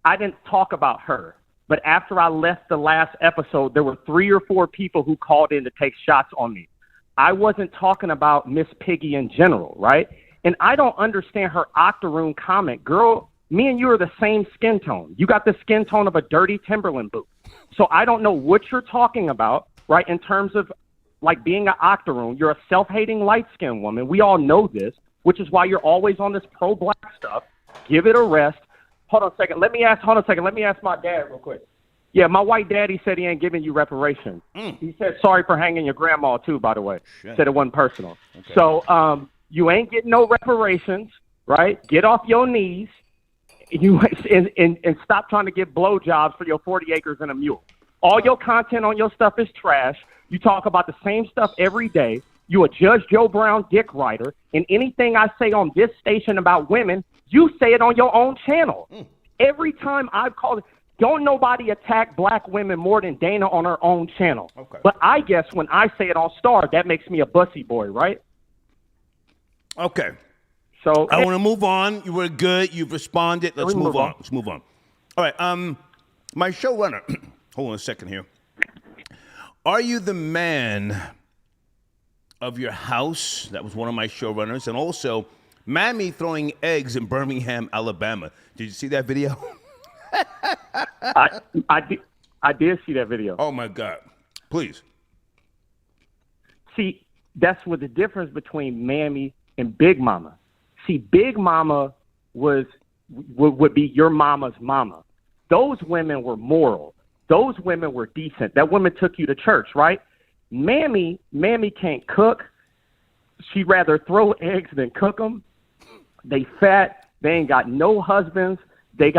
I didn't talk about her, but after I left the last episode, there were 3 or 4 people who called in to take shots on me. I wasn't talking about Miss Piggy in general, right? And I don't understand her octoroon comment. Girl, me and you are the same skin tone. You got the skin tone of a dirty Timberland boot. So I don't know what you're talking about, right, in terms of, like, being an octoroon. You're a self-hating light-skinned woman. We all know this, which is why you're always on this pro-black stuff. Give it a rest. Hold on a second. Let me ask my dad real quick. Yeah, my white daddy said he ain't giving you reparations. He said sorry for hanging your grandma, too, by the way. Shit. Said it wasn't personal. Okay. So you ain't getting no reparations, right? Get off your knees and stop trying to get blowjobs for your 40 acres and a mule. All your content on your stuff is trash. You talk about the same stuff every day. You a Judge Joe Brown dick writer, and anything I say on this station about women, you say it on your own channel. Every time I've called, don't nobody attack black women more than Dana on her own channel. Okay. But I guess when I say it on Star, that makes me a bussy boy, right? Okay. So I want to move on. You were good. You've responded. Let's move on. Let's move on. All right. My showrunner. Hold on a second here. Are you the man of your house? That was one of my showrunners, and also Mammy throwing eggs in Birmingham, Alabama. Did you see that video? I did see that video. Oh, my God. Please. See, that's what the difference between Mammy and Big Mama. See, Big Mama would be your mama's mama. Those women were moral. Those women were decent. That woman took you to church, right? Mammy can't cook. She'd rather throw eggs than cook them. They fat. They ain't got no husbands. They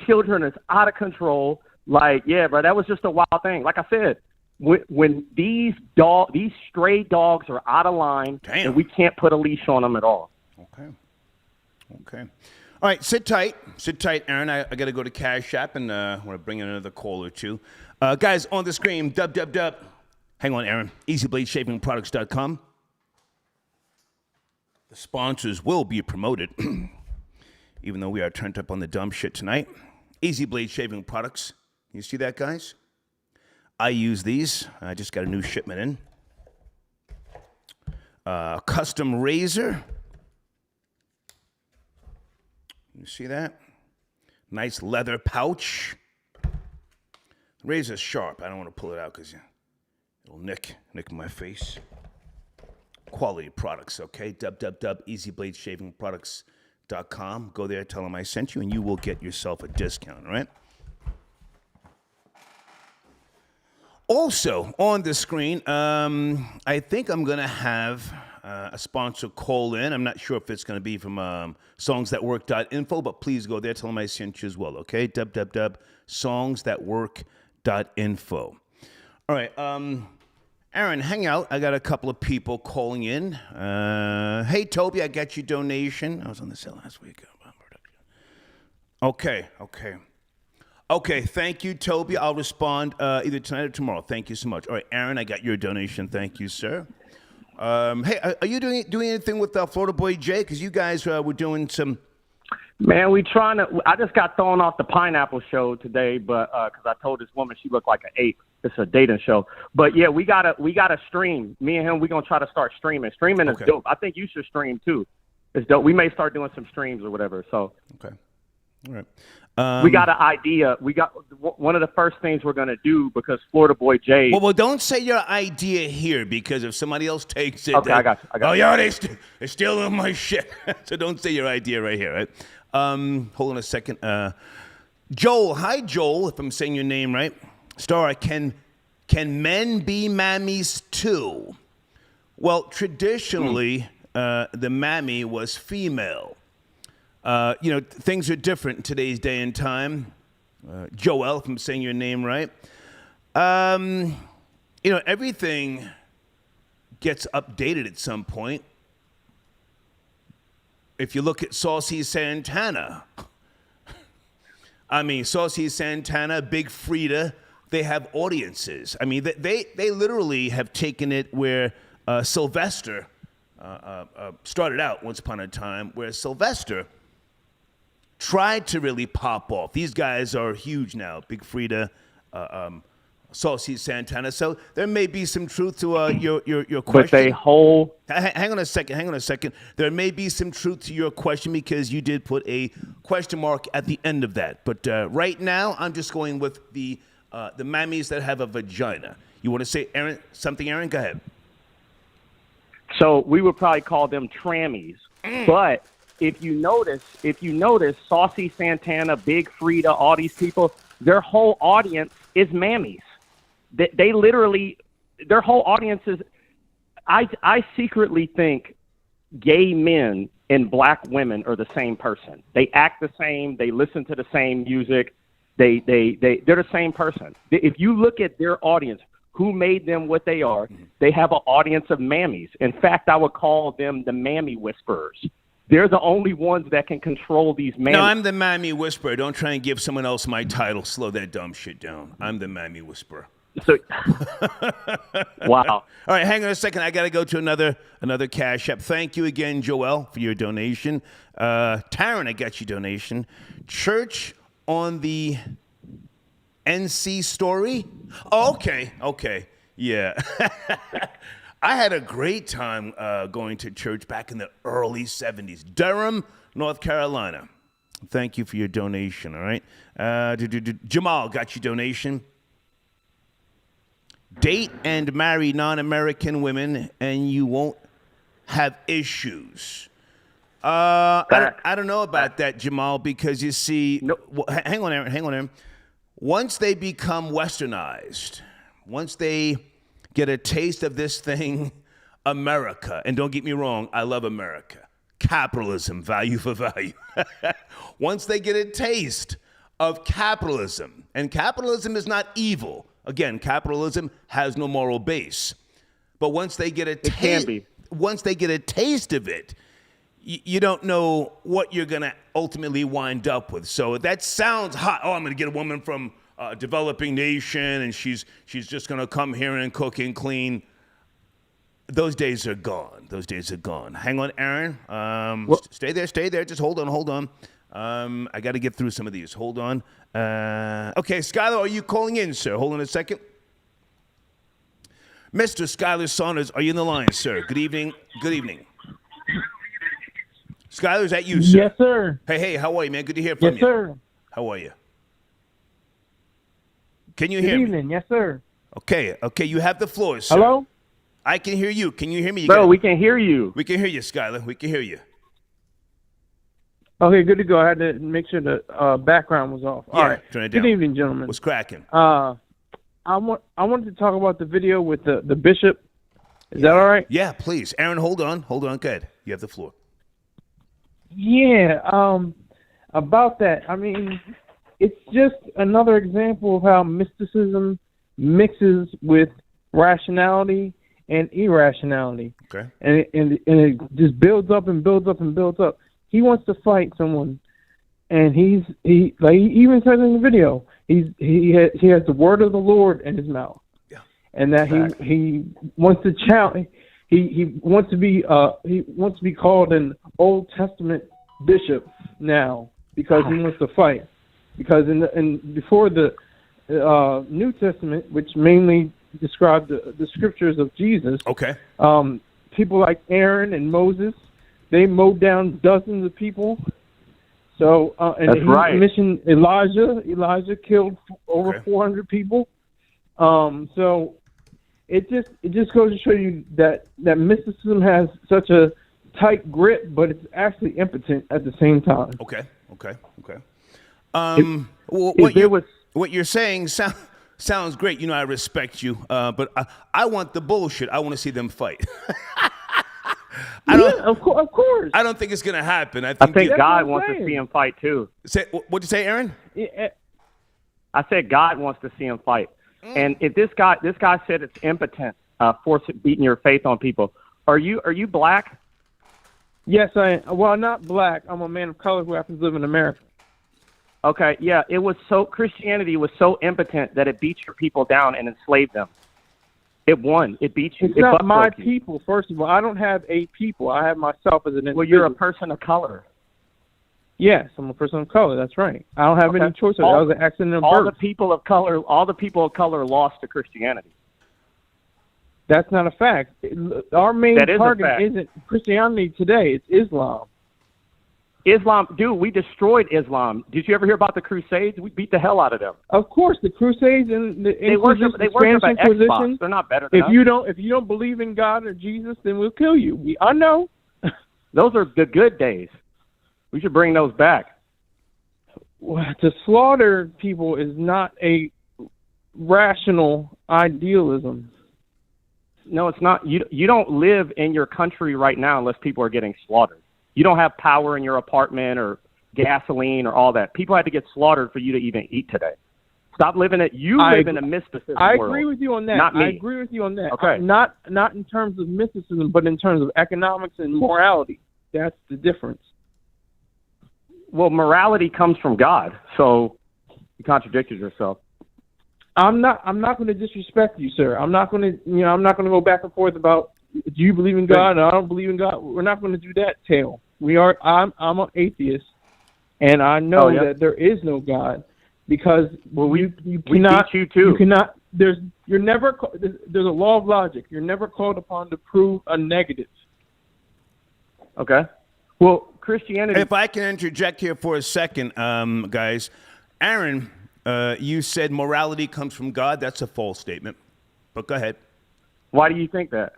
children is out of control. Like, yeah, bro, that was just a wild thing. Like I said, when these stray dogs are out of line, and we can't put a leash on them at all. Okay. All right, sit tight, Aaron. I got to go to Cash App and I want to bring in another call or two. Guys, on the screen, dub. Hang on, Aaron. EasyBladeShavingProducts.com. The sponsors will be promoted, even though we are turned up on the dumb shit tonight. Easy Blade shaving products. You see that, guys? I use these. I just got a new shipment in. Custom razor. You see that? Nice leather pouch. The razor's sharp. I don't want to pull it out because it'll nick my face. Quality products, okay? www.easybladeshavingproducts.com. Go there, tell them I sent you, and you will get yourself a discount, all right? Also, on the screen, I think I'm going to have a sponsor call in. I'm not sure if it's going to be from songsthatwork.info, but please go there, tell them I sent you as well, okay? www.songsthatwork.info. All right, Aaron, hang out. I got a couple of people calling in. Hey, Toby, I got your donation. I was on the sale last week. Okay, thank you, Toby. I'll respond either tonight or tomorrow. Thank you so much. All right, Aaron, I got your donation. Thank you, sir. Hey, are you doing anything with Florida Boy Jay? Because you guys were doing some... Man, I just got thrown off the Pineapple show today, but because I told this woman she looked like an ape. It's a dating show. But yeah, we gotta stream. Me and him, we're gonna try to start streaming. Streaming is dope. I think you should stream too. It's dope. We may start doing some streams or whatever. So okay. All right. We got an idea. We got one of the first things we're gonna do because Florida Boy Jay. Well, don't say your idea here because if somebody else takes it, okay, I got you. Oh yeah, they're stealing my shit. So don't say your idea right here, right? Hold on a second. Joel, hi Joel, if I'm saying your name right. Star, can men be mammies too? Well, traditionally, the mammy was female. Things are different in today's day and time. Joel, if I'm saying your name right. Everything gets updated at some point. If you look at Saucy Santana, Saucy Santana, Big Frida, they have audiences. I mean, they literally have taken it where Sylvester started out once upon a time, where Sylvester tried to really pop off. These guys are huge now, Big Frida, Saucy Santana. So there may be some truth to your question. But Hang on a second. There may be some truth to your question because you did put a question mark at the end of that. But right now, I'm just going with the mammies that have a vagina. You want to say something, Aaron? Go ahead. So we would probably call them trammies. But if you notice, Saucy Santana, Big Frida, all these people, their whole audience is mammies. They literally, their whole audience is. I secretly think gay men and black women are the same person. They act the same. They listen to the same music. They're the same person. If you look at their audience, who made them what they are, they have an audience of mammies. In fact, I would call them the mammy whisperers. They're the only ones that can control these mammies. No, I'm the mammy whisperer. Don't try and give someone else my title. Slow that dumb shit down. I'm the mammy whisperer. So, wow. All right, hang on a second. I got to go to another Cash App. Thank you again, Joel, for your donation. Taryn, I got your donation. Church on the NC story? Oh, okay. Yeah. I had a great time going to church back in the early 70s. Durham, North Carolina. Thank you for your donation, all right? Jamal got your donation. Date and marry non-American women and you won't have issues. I don't know about that, Jamal, because you see, hang on, Aaron. Once they become westernized, once they get a taste of this thing, America, and don't get me wrong, I love America. Capitalism, value for value. Once they get a taste of capitalism, and capitalism is not evil. Again, capitalism has no moral base. But once they get a taste of it, you don't know what you're going to ultimately wind up with. So that sounds hot. Oh, I'm going to get a woman from a developing nation, and she's just going to come here and cook and clean. Those days are gone. Hang on, Aaron. Stay there. Just hold on. I got to get through some of these. Hold on. Okay, Skylar, are you calling in, sir? Hold on a second. Mr. Skylar Saunders, are you in the line, sir? Good evening. Good evening. Skylar, is that you, sir? Yes, sir. Hey, how are you, man? Good to hear from you. Yes, sir. How are you? Can you hear Good me? evening. Yes, sir. Okay, you have the floor, sir. Hello? I can hear you. Can you hear me? Bro, we can hear you. We can hear you, Skylar. We can hear you. Okay, good to go. I had to make sure the background was off. Yeah, All right. turn it Good down. evening, gentlemen. What's cracking? I wanted to talk about the video with the bishop. Is that all right? Yeah, please. Aaron, hold on. Go ahead. You have the floor. Yeah. About that, I mean, it's just another example of how mysticism mixes with rationality and irrationality. Okay. And it just builds up and builds up and builds up. He wants to fight someone, and he even says in the video, he has the word of the Lord in his mouth. Yeah. And that he wants to challenge. He wants to be called an Old Testament bishop now because he wants to fight. Because before the New Testament, which mainly described the scriptures of Jesus, Okay. people like Aaron and Moses, they mowed down dozens of people. So and That's he right. mentioned Elijah. Elijah killed over 400 people. So it just goes to show you that mysticism has such a tight grip, but it's actually impotent at the same time. Okay. What you're saying sounds great. You know, I respect you, but I want the bullshit. I want to see them fight. Of course. I don't think it's gonna happen. I I think think That's God what I'm wants to saying. see him fight too. What'd you say, Aaron? I said God wants to see him fight. And if this guy said it's impotent, beating your faith on people. Are you black? Yes, I am. Well, not black. I'm a man of color who happens to live in America. Okay, yeah. Christianity was so impotent that it beat your people down and enslaved them. It won. It beat you. It's It not butt my broke you. people, first of all. I don't have a people. I have myself as an individual. Well, you're a person of color. Yes, I'm a person of color. That's right. I don't have any choice. That was an accident of all the birth. people of color lost to Christianity. That's not a fact. Our main That is a target fact. isn't Christianity today. It's Islam. Islam, dude, we destroyed Islam. Did you ever hear about the Crusades? We beat the hell out of them. Of course, the Crusades and the They worship Spanish an Inquisition. Xbox. They're not better than If us. you don't believe in God or Jesus, then we'll kill you. I know. Those are the good days. We should bring those back. To slaughter people is not a rational idealism. No, it's not. You don't live in your country right now unless people are getting slaughtered. You don't have power in your apartment or gasoline or all that. People had to get slaughtered for you to even eat today. Stop living it. You live in a mysticism I world. agree with you on that. Not me. I agree with you on that. Okay. Not in terms of mysticism, but in terms of economics and morality. That's the difference. Well, morality comes from God, so you contradicted yourself. I'm not going to disrespect you, sir. I'm not going to go back and forth about do you believe in God and I don't believe in God. We're not going to do that tale. I'm an atheist, and I know that there is no God because you cannot. We beat you too. You cannot. There's a law of logic. You're never called upon to prove a negative. Okay. Well, Christianity. If I can interject here for a second, guys. Aaron, you said morality comes from God. That's a false statement. But go ahead. Why do you think that?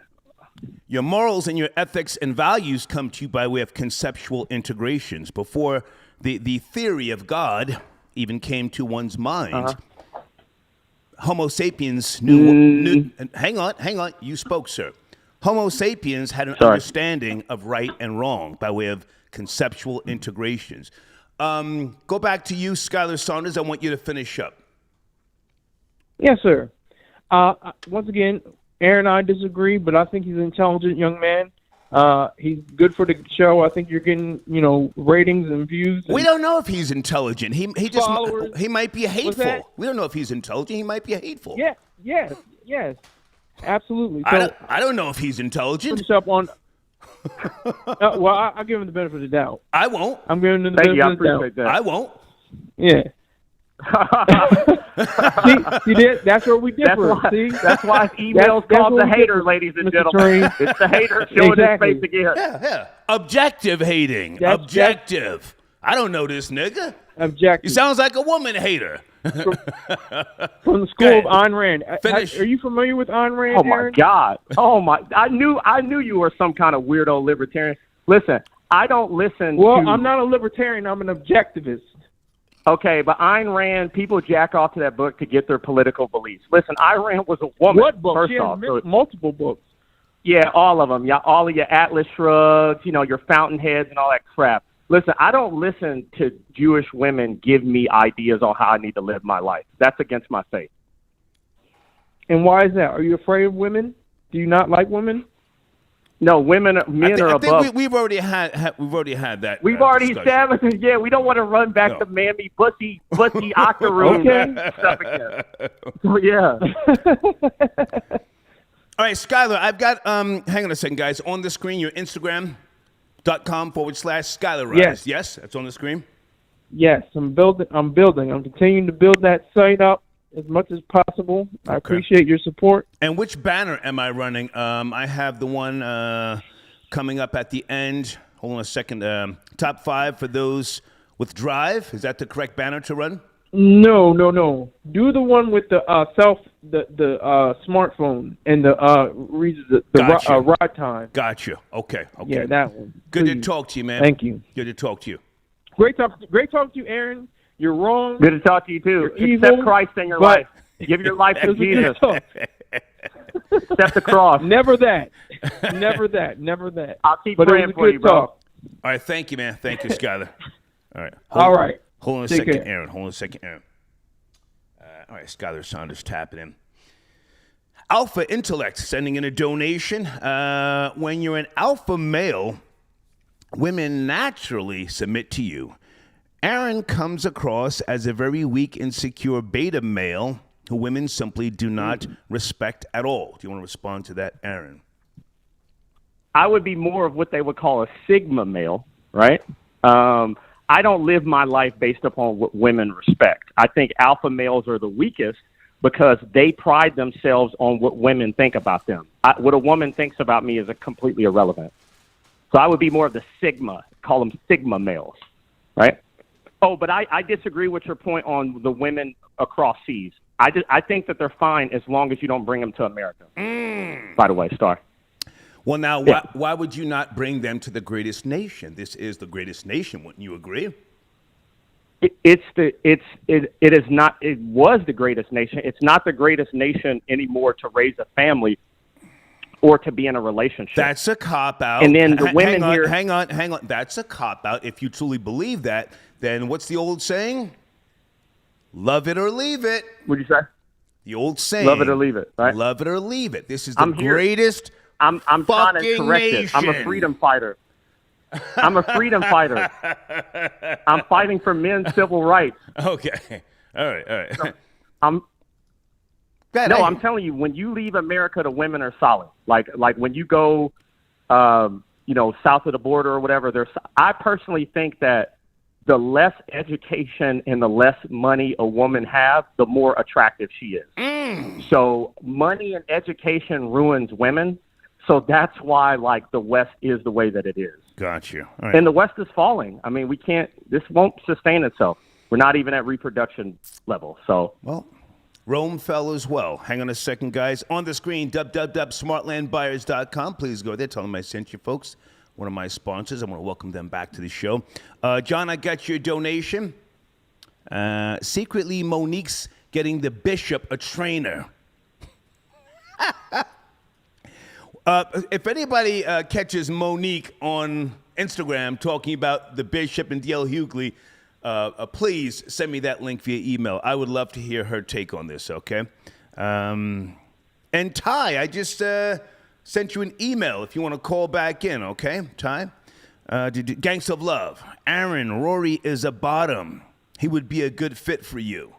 Your morals and your ethics and values come to you by way of conceptual integrations. Before the theory of God even came to one's mind, Homo sapiens knew. Hang on. You spoke, sir. Homo sapiens had an understanding of right and wrong by way of conceptual integrations. Go back to you, Skylar Saunders. I want you to finish up. Yes, sir. Once again, Aaron and I disagree, but I think he's an intelligent young man. He's good for the show. I think you're getting, ratings and views. And we don't know if he's intelligent. He followers. he might be hateful. that? We don't know if he's intelligent. He might be hateful. Yes, absolutely. I So don't know if he's intelligent. finish up on. Well, I'll give him the benefit of the doubt. I won't. I'm giving him the Thank you. benefit I of the doubt. appreciate that. I won't. Yeah. see, that's where we differ. That's why emails called the hater, ladies and gentlemen. It's the hater showing his face again. Yeah. Objective hating. Objective. I don't know this nigga. Objective. He sounds like a woman hater. From the school of Ayn Rand. Finish. Are you familiar with Ayn Rand? Oh my Aaron? God! Oh my! I knew you were some kind of weirdo libertarian. Listen, I don't listen. Well, I'm not a libertarian. I'm an objectivist. Okay, but Ayn Rand, people jack off to that book to get their political beliefs. Listen, Ayn Rand was a woman. What book? First She has off, so multiple books. yeah, all of them. Yeah, all of your Atlas Shrugs, your Fountainheads and all that crap. Listen, I don't listen to Jewish women give me ideas on how I need to live my life. That's against my faith. And why is that? Are you afraid of women? Do you not like women? No, men are above. I think we've already had that. We've already discussion. established. Yeah, we don't want to run back to Mammy pussy octoroom stuff again. So yeah. All right, Skylar, I've got hang on a second, guys. On the screen, your Instagram.com/Skylar Rise. Yes, that's on the screen. Yes, I'm building. I'm continuing to build that site up as much as possible. I appreciate your support. And which banner am I running? I have the one coming up at the end. Hold on a second. Top 5 for those with Drive. Is that the correct banner to run? No. Do the one with the smartphone and the ride time. Gotcha. Okay. Yeah, that one. Good Please. to talk to you, man. Thank you. Good to talk to you. Great talking to you, Aaron. You're wrong. Good to talk to you too. You're Accept evil, Christ in your life. Give your life to Jesus. Accept the cross. Never that. I'll keep But praying for you, bro. All right. Thank you, man. Thank you, Skylar. All right. All right. Hold on a Take second, care. Aaron. Hold on a second, Aaron. All right, Skylar Saunders tapping in. Alpha Intellect sending in a donation. When you're an alpha male, women naturally submit to you. Aaron comes across as a very weak, insecure beta male who women simply do not respect at all. Do you want to respond to that, Aaron? I would be more of what they would call a sigma male, right? I don't live my life based upon what women respect. I think alpha males are the weakest because they pride themselves on what women think about them. What a woman thinks about me is completely irrelevant. So I would be more of the sigma, call them sigma males, right? Oh, but I disagree with your point on the women across seas. I think that they're fine as long as you don't bring them to America. By the way, Star. Well, now, why would you not bring them to the greatest nation? This is the greatest nation. Wouldn't you agree? It was the greatest nation. It's not the greatest nation anymore to raise a family or to be in a relationship. That's a cop-out. And then the women here... Hang on. That's a cop-out. If you truly believe that, then what's the old saying? Love it or leave it. What'd you say? The old saying. Love it or leave it, right? Love it or leave it. This is the greatest I'm trying to correct nation. it. I'm a freedom fighter. I'm fighting for men's civil rights. Okay. All right. So, I'm telling you, when you leave America, the women are solid. Like when you go, south of the border or whatever. I personally think that the less education and the less money a woman has, the more attractive she is. So money and education ruins women. So that's why, the West is the way that it is. Got you. All right. And the West is falling. I mean, this won't sustain itself. We're not even at reproduction level. So, well, Rome fell as well. Hang on a second, guys. On the screen, www.smartlandbuyers.com. Please go there. Tell them I sent you, folks. One of my sponsors. I want to welcome them back to the show. John, I got your donation. Secretly, Monique's getting the bishop a trainer. If anybody catches Monique on Instagram talking about the bishop and DL Hugley, please send me that link via email. I would love to hear her take on this, okay? And Ty, I just sent you an email if you want to call back in, okay, Ty? Gangs of Love. Aaron, Rory is a bottom. He would be a good fit for you.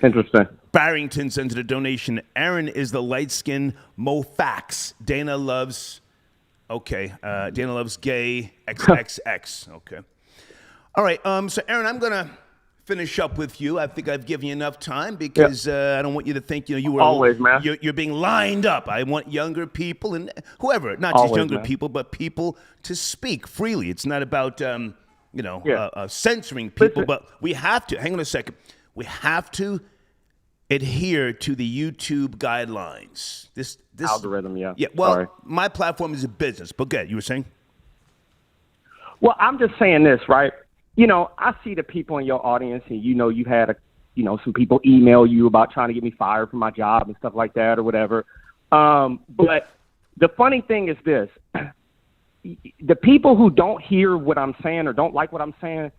Interesting. Barrington sends a donation. Aaron is the light-skinned Mofax. Dana loves gay XXX. Okay. All right. So Aaron, I'm gonna finish up with you. I think I've given you enough time because I don't want you to think you were always, man. You're being lined up. I want younger people and whoever, not always, just younger man. people, but people to speak freely. It's not about censoring people, but we have to. Hang on a second. We have to adhere to the YouTube guidelines. This Algorithm, yeah. Yeah. Well, Sorry. my platform is a business. But good. You were saying? Well, I'm just saying this, right? I see the people in your audience, and you had some people email you about trying to get me fired from my job and stuff like that or whatever. But the funny thing is this: the people who don't hear what I'm saying or don't like what I'm saying,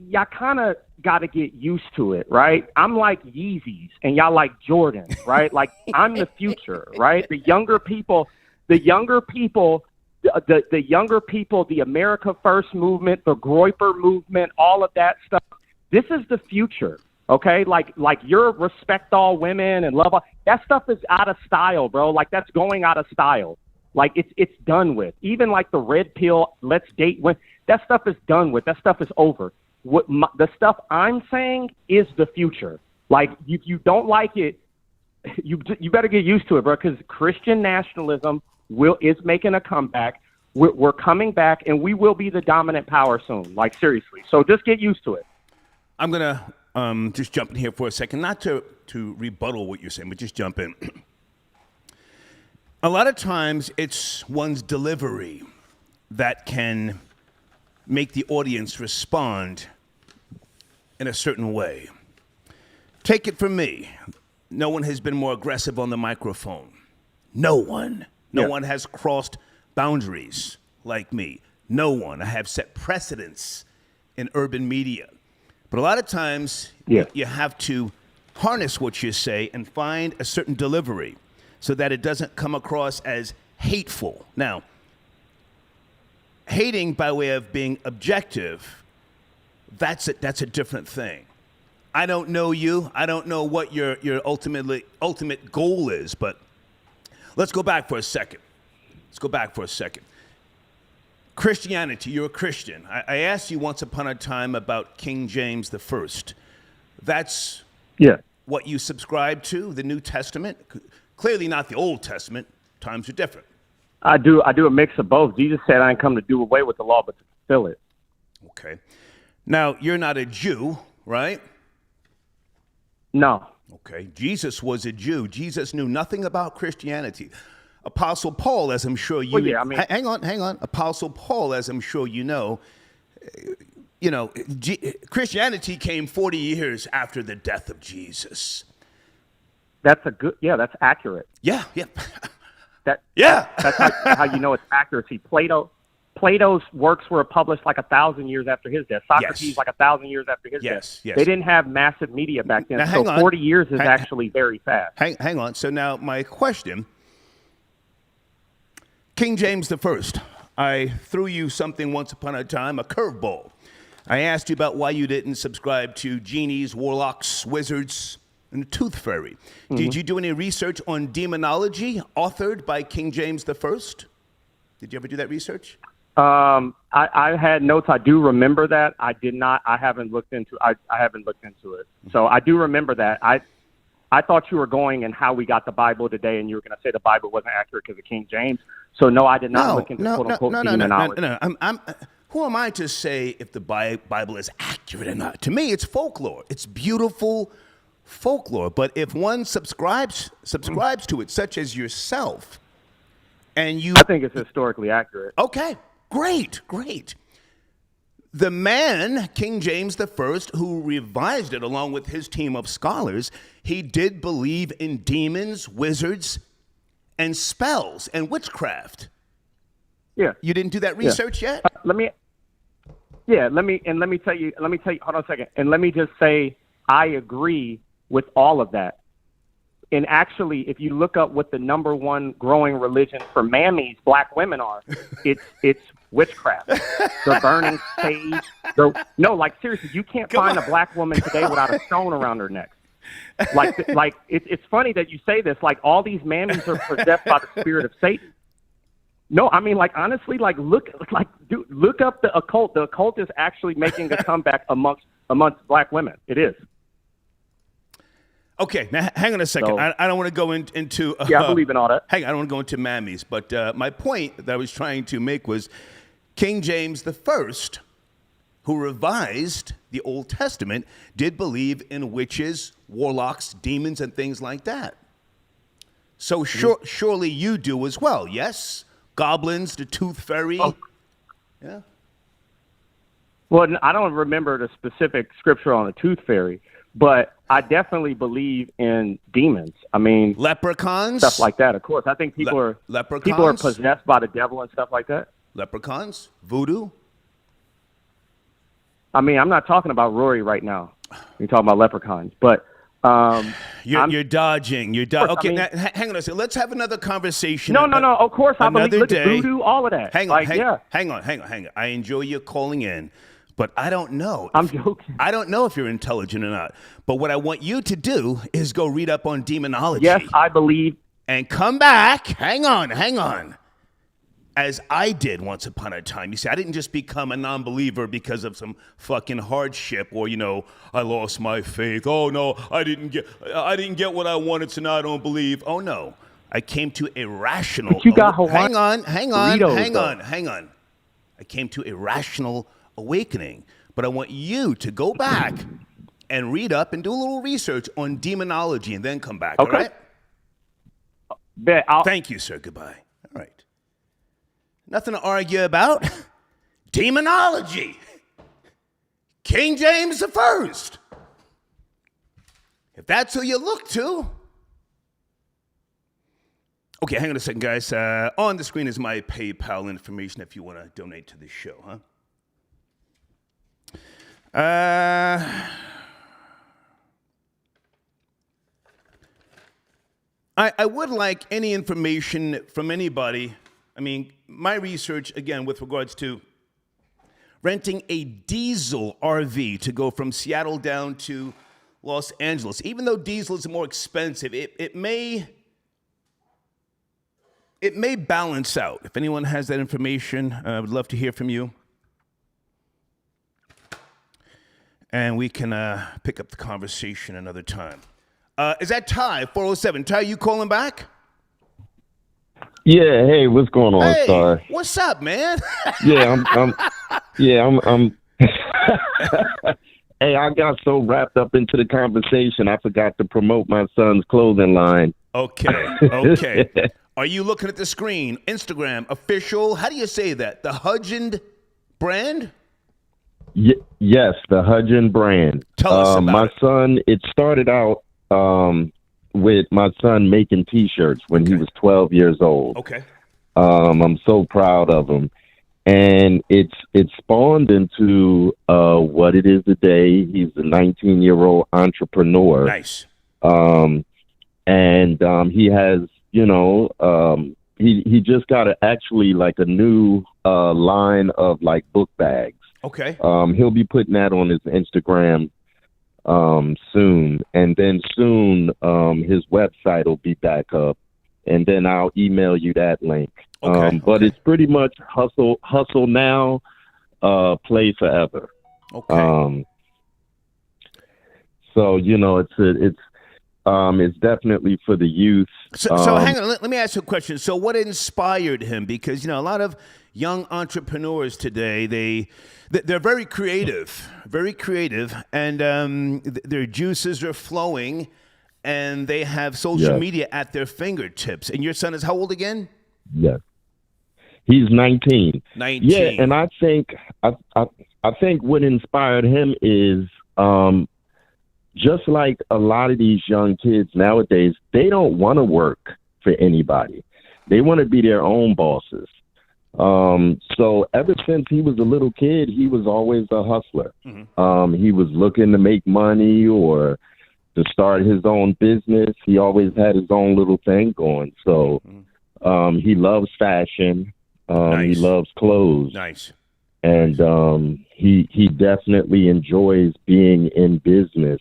y'all kind of got to get used to it, right? I'm like Yeezys, and y'all like Jordan, right? Like I'm the future, right? The younger people. The younger people, the America First movement, the Groyper movement, all of that stuff. This is the future, okay? Like your respect all women and love all, that stuff is out of style, bro. Like that's going out of style. Like it's done with. Even like the red pill, let's date when that stuff is done with. That stuff is over. The stuff I'm saying is the future. Like if you don't like it, you better get used to it, bro. Because Christian nationalism is making a comeback. We're coming back, and we will be the dominant power soon. Like seriously. So just get used to it. I'm gonna just jump in here for a second, not to rebuttal what you're saying, but just jump in. A lot of times, it's one's delivery that can make the audience respond in a certain way. Take it from me. No one has been more aggressive on the microphone. No one. No one has crossed boundaries like me. No one. I have set precedents in urban media. But a lot of times, you have to harness what you say and find a certain delivery so that it doesn't come across as hateful. Now, hating by way of being objective, that's a different thing. I don't know you. I don't know what your ultimate goal is, but let's go back for a second. Christianity, you're a Christian. I asked you once upon a time about King James the First. That's what you subscribe to, the New Testament? Clearly not the Old Testament. Times are different. I do a mix of both. Jesus said I didn't come to do away with the law, but to fulfill it. Okay. Now, you're not a Jew, right? No. Okay. Jesus was a Jew. Jesus knew nothing about Christianity. Apostle Paul, as I'm sure you... Hang on. Apostle Paul, as I'm sure you know, Christianity came 40 years after the death of Jesus. That's accurate. Yeah. That's how you know it's accuracy. Plato's works were published like 1,000 years after his death. Socrates like 1,000 years after his death. Yes. They didn't have massive media back then. Now, so 40 years is actually very fast. Hang on. So now my question, King James the First, I threw you something once upon a time, a curveball. I asked you about why you didn't subscribe to genies, warlocks, wizards, and the tooth fairy. Mm-hmm. Did you do any research on demonology authored by King James the First? Did you ever do that research? I had notes. I do remember that. I did not. I haven't looked into. I haven't looked into it. So I do remember that. I thought you were going and how we got the Bible today, and you were going to say the Bible wasn't accurate because of King James. So no, I did not look into quote unquote demonology. No. Who am I to say if the Bible is accurate or not? To me, it's folklore. It's beautiful folklore. But if one subscribes to it, such as yourself, and you, I think it's historically accurate. Okay. Great. The man, King James I, who revised it along with his team of scholars, he did believe in demons, wizards, and spells and witchcraft. Yeah. You didn't do that research yet? Let me tell you, hold on a second. And let me just say, I agree with all of that. And actually, if you look up what the number one growing religion for Mammy's black women are, it's witchcraft. They're burning sage. Like seriously, you can't find a black woman today without a stone around her neck. It's funny that you say this. Like all these mammies are possessed by the spirit of Satan. No, I mean, like honestly, like look up the occult. The occult is actually making a comeback amongst black women. It is. Okay, now hang on a second. So, I don't want to go into. I believe in all that. Hang on, I don't want to go into mammies, but my point that I was trying to make was King James the First, who revised the Old Testament, did believe in witches, warlocks, demons, and things like that. So surely you do as well, yes? Goblins, the tooth fairy. Oh. Yeah. Well, I don't remember the specific scripture on the tooth fairy, but I definitely believe in demons. I mean, leprechauns, stuff like that. Of course, I think people are possessed by the devil and stuff like that. Leprechauns, voodoo. I mean, I'm not talking about Rory right now. You're talking about leprechauns, but you're dodging. You're dodging. Okay, now, hang on a second. Let's have another conversation. No. Of course, I believe. Look at voodoo, all of that. Hang on. I enjoy you calling in, but I don't know. I'm joking. I don't know if you're intelligent or not. But what I want you to do is go read up on demonology. Yes, I believe. And come back. Hang on. As I did once upon a time. You see, I didn't just become a non-believer because of some fucking hardship or, I lost my faith. Oh, no, I didn't get what I wanted, so now I don't believe. Oh, no. I came to a rational... But you got hang on. I came to a rational awakening. But I want you to go back and read up and do a little research on demonology and then come back, okay. All right? Thank you, sir. Goodbye. All right. Nothing to argue about. Demonology. King James the First. If that's who you look to. Okay, hang on a second, guys. On the screen is my PayPal information if you want to donate to this show, I would like any information from anybody. I mean, my research, again, with regards to renting a diesel RV to go from Seattle down to Los Angeles, even though diesel is more expensive, it may balance out. If anyone has that information, I would love to hear from you. And we can pick up the conversation another time. Is that Ty, 407? Ty, you calling back? Yeah, hey, what's going on, hey, Star? What's up, man? I'm Hey, I got so wrapped up into the conversation, I forgot to promote my son's clothing line. Okay. Are you looking at the screen? Instagram, official, how do you say that? The Hughley brand? Yes, the Hughley brand. Tell us about my it. son, it started out with my son making T-shirts when he was 12 years old. Okay. I'm so proud of him. And it spawned into what it is today. He's a 19-year-old entrepreneur. Nice. And he has, he just got actually like a new line of like book bags. Okay. He'll be putting that on his Instagram soon, and then soon his website will be back up, and then I'll email you that link. But it's pretty much hustle now, play forever. Okay. So it's definitely for the youth. So hang on, let me ask you a question. So what inspired him? Because a lot of young entrepreneurs today, they're very creative, and their juices are flowing, and they have social media at their fingertips. And your son is how old again? Yes, he's 19. 19. Yeah, and I think what inspired him is just like a lot of these young kids nowadays, they don't want to work for anybody. They want to be their own bosses. So ever since he was a little kid, he was always a hustler. Mm-hmm. He was looking to make money or to start his own business. He always had his own little thing going. So he loves fashion. He loves clothes. Nice. And he definitely enjoys being in business.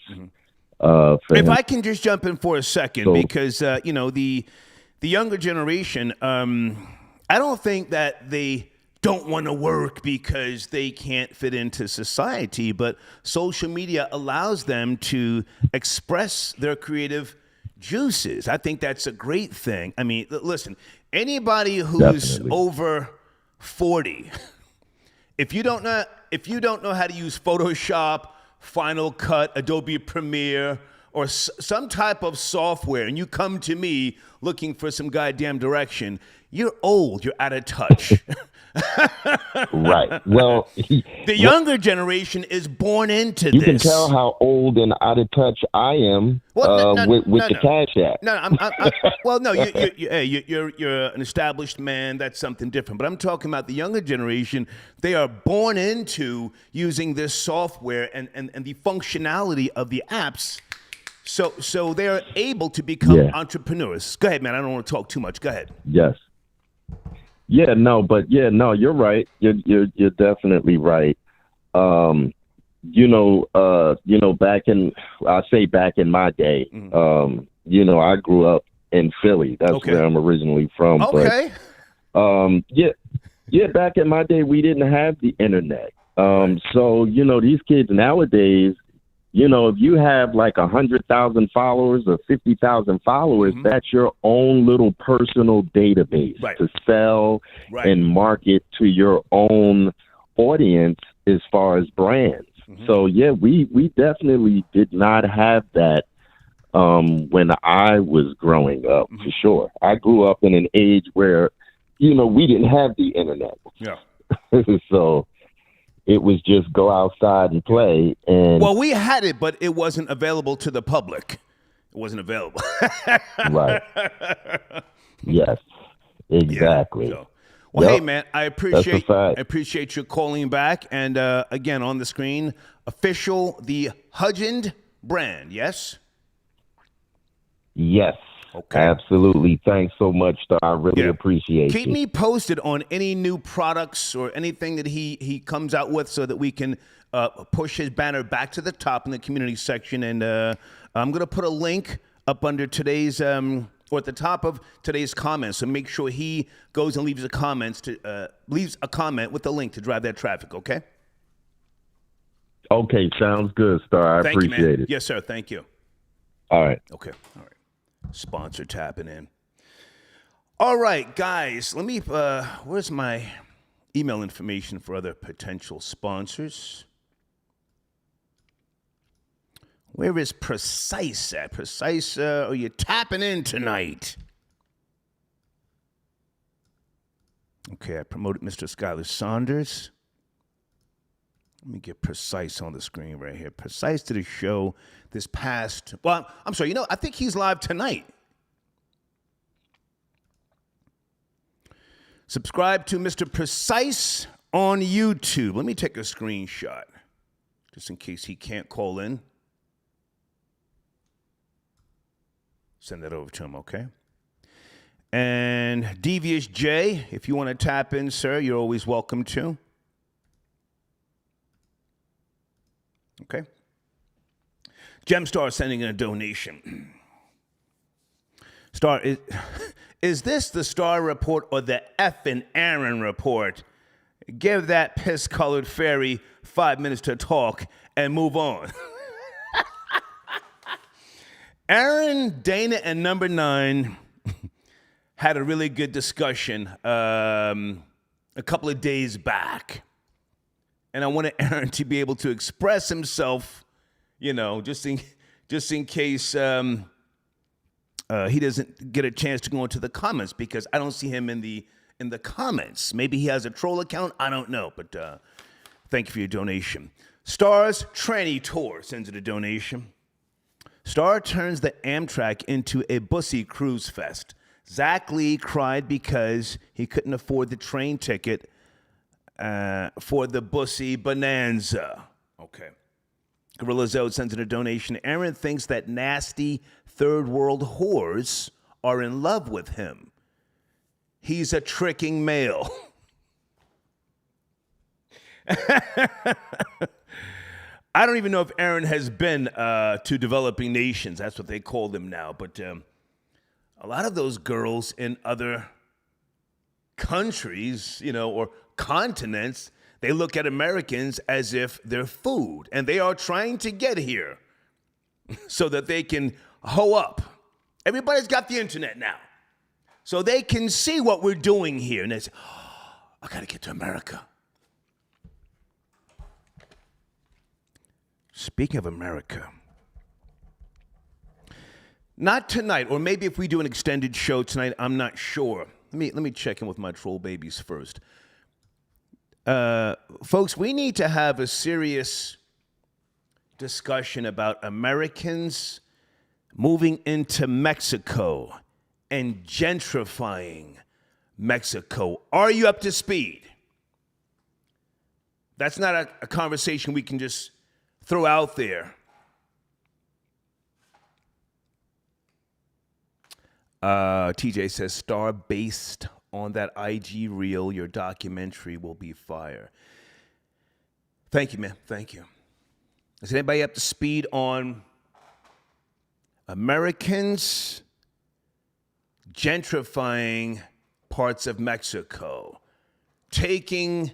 If I can just jump in for a second, because the younger generation, I don't think that they don't want to work because they can't fit into society, but social media allows them to express their creative juices. I think that's a great thing. I mean, listen, anybody who's over 40, if you don't know how to use Photoshop, Final Cut, Adobe Premiere, or some type of software, and you come to me looking for some goddamn direction, you're old, you're out of touch. Right. Well, the younger generation is born into this. You can tell how old and out of touch I am with the Cash App. Well, no, you're an established man. That's something different. But I'm talking about the younger generation. They are born into using this software and the functionality of the apps. So they are able to become entrepreneurs. Go ahead, man. I don't want to talk too much. Go ahead. Yes. Yeah, no, you're right. You're definitely right. Back in my day, I grew up in Philly. That's where I'm originally from. Okay. But, back in my day, we didn't have the internet. So, these kids nowadays, if you have like 100,000 followers or 50,000 followers, that's your own little personal database to sell and market to your own audience as far as brands. So, we definitely did not have that when I was growing up, for sure. I grew up in an age where, we didn't have the internet. Yeah. So it was just go outside and play. And well, we had it, but it wasn't available to the public. It wasn't available. Right. Yes. Exactly. Yeah, so. Well, hey, man, I appreciate you calling back. And again, on the screen, the Hugley brand, yes? Yes. Okay. Absolutely. Thanks so much, Star. I really appreciate it. Keep me posted on any new products or anything that he comes out with so that we can push his banner back to the top in the community section. And I'm going to put a link up under today's or at the top of today's comments. So make sure he goes and leaves a comment with the link to drive that traffic, okay? Okay, sounds good, Star. I appreciate it. Yes, sir. Thank you. All right. Okay. All right. Sponsor tapping in. All right, guys, let me, where's my email information for other potential sponsors? Where is Precise at? Precise, are you tapping in tonight? Okay, I promoted Mr. Skylar Saunders. Let me get Precise on the screen right here. Precise did a show this past, well, I'm sorry, I think he's live tonight. Subscribe to Mr. Precise on YouTube. Let me take a screenshot just in case he can't call in. Send that over to him, okay? And Devious J, if you want to tap in, sir, you're always welcome to. Okay. Gemstar sending in a donation. Star, is this the Star report or the effing Aaron report? Give that piss-colored fairy 5 minutes to talk and move on. Aaron, Dana, and Number 9 had a really good discussion a couple of days back. And I wanted Aaron to be able to express himself, just in case he doesn't get a chance to go into the comments, because I don't see him in the comments. Maybe he has a troll account. I don't know. But thank you for your donation. Star's Tranny Tour sends it a donation. Star turns the Amtrak into a bussy cruise fest. Zach Lee cried because he couldn't afford the train ticket for the bussy bonanza. Okay. Gorilla Zode sends in a donation. Aaron thinks that nasty third world whores are in love with him. He's a tricking male. I don't even know if Aaron has been to developing nations. That's what they call them now. But a lot of those girls in other countries, or continents, they look at Americans as if they're food. And they are trying to get here so that they can hoe up. Everybody's got the internet now. So they can see what we're doing here. And they say, I got to get to America. Speaking of America, not tonight, or maybe if we do an extended show tonight, I'm not sure. Let me check in with my troll babies first. Folks, we need to have a serious discussion about Americans moving into Mexico and gentrifying Mexico. Are you up to speed? That's not a conversation we can just throw out there. TJ says, Star, based on that IG reel, your documentary will be fire. Thank you, man. Thank you. Is anybody up to speed on Americans gentrifying parts of Mexico, taking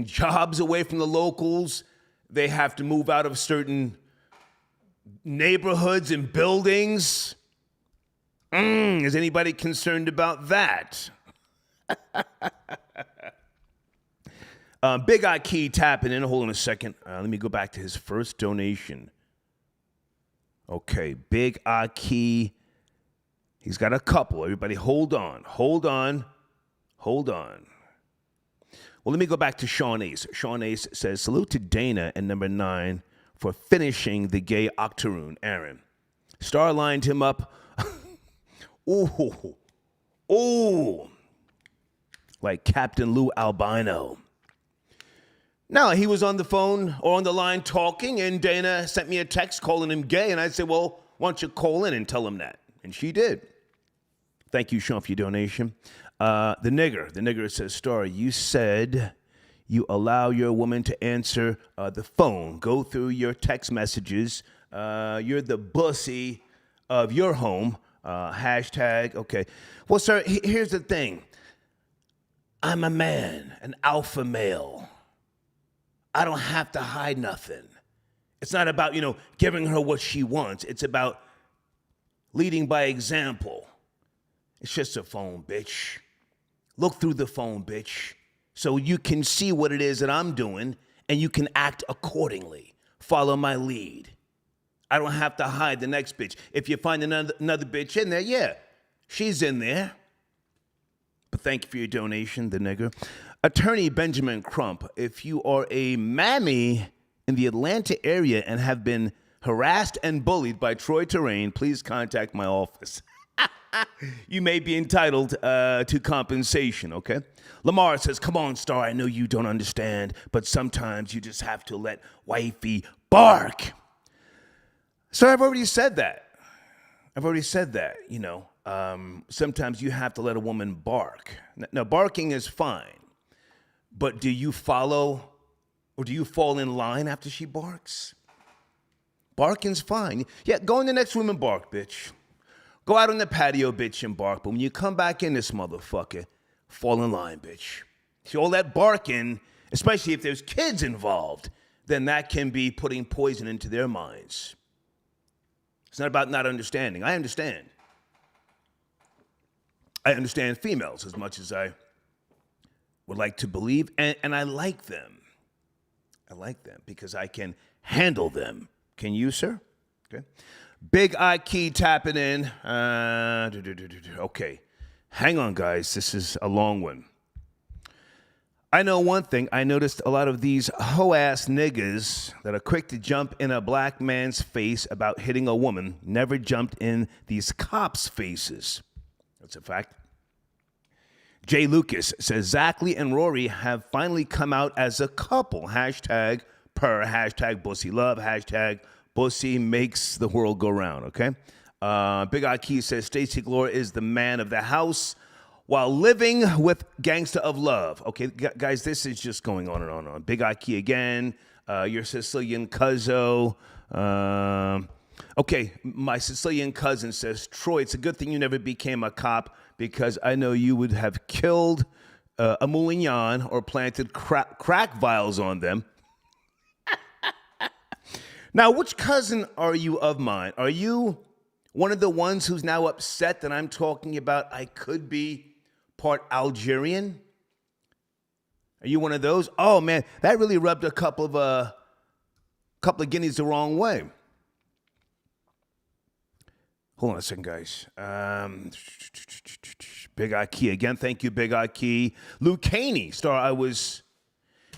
jobs away from the locals? They have to move out of certain neighborhoods and buildings. Is anybody concerned about that? Big Eye Key tapping in. Hold on a second. Let me go back to his first donation. Okay, Big Eye Key. He's got a couple. Everybody hold on. Well, let me go back to Sean Ace. Sean Ace says, salute to Dana and number 9 for finishing the gay octoroon, Aaron. Star lined him up. Ooh. Like Captain Lou Albino. Now, he was on the phone or on the line talking, and Dana sent me a text calling him gay, and I said, well, why don't you call in and tell him that? And she did. Thank you, Sean, for your donation. The nigger says, Star, you said you allow your woman to answer the phone, go through your text messages. You're the bussy of your home. Hashtag, okay. Well, sir, here's the thing. I'm a man, an alpha male. I don't have to hide nothing. It's not about, giving her what she wants. It's about leading by example. It's just a phone, bitch. Look through the phone, bitch, so you can see what it is that I'm doing, and you can act accordingly. Follow my lead. I don't have to hide the next bitch. If you find another bitch in there, yeah, she's in there. But thank you for your donation, the nigger. Attorney Benjamin Crump, if you are a mammy in the Atlanta area and have been harassed and bullied by Troy Terrain, please contact my office. You may be entitled to compensation, okay? Lamar says, come on, Star, I know you don't understand, but sometimes you just have to let wifey bark. So I've already said that. Sometimes you have to let a woman bark. Now, barking is fine, but do you follow or do you fall in line after she barks? Barking's fine. Yeah, go in the next room and bark, bitch. Go out on the patio, bitch, and bark. But when you come back in this motherfucker, fall in line, bitch. See, all that barking, especially if there's kids involved, then that can be putting poison into their minds. It's not about not understanding. I understand. I understand females as much as I would like to believe, and I like them. I like them because I can handle them. Can you, sir? Okay. Big Eye Key tapping in. Okay. Hang on, guys. This is a long one. I know one thing. I noticed a lot of these hoe-ass niggas that are quick to jump in a black man's face about hitting a woman never jumped in these cops' faces. That's a fact. Jay Lucas says, Zachley and Rory have finally come out as a couple. Hashtag per, hashtag bussy love, hashtag bussy makes the world go round, okay? Big Eye Key says, Stacey Glore is the man of the house. while living with Gangsta of Love. Okay, guys, this is just going on and on and on. Big Ike again, your Sicilian cuzzo. Okay, my Sicilian cousin says, Troy, it's a good thing you never became a cop because I know you would have killed a Moulignon or planted crack vials on them. Now, which cousin are you of mine? Are you one of the ones who's now upset that I'm talking about I could be part Algerian? Are you one of those? Oh, man, that really rubbed a couple of guineas the wrong way. Hold on a second, guys. Big Ike again. Thank you, Big Ike. Luke Caney, star, I was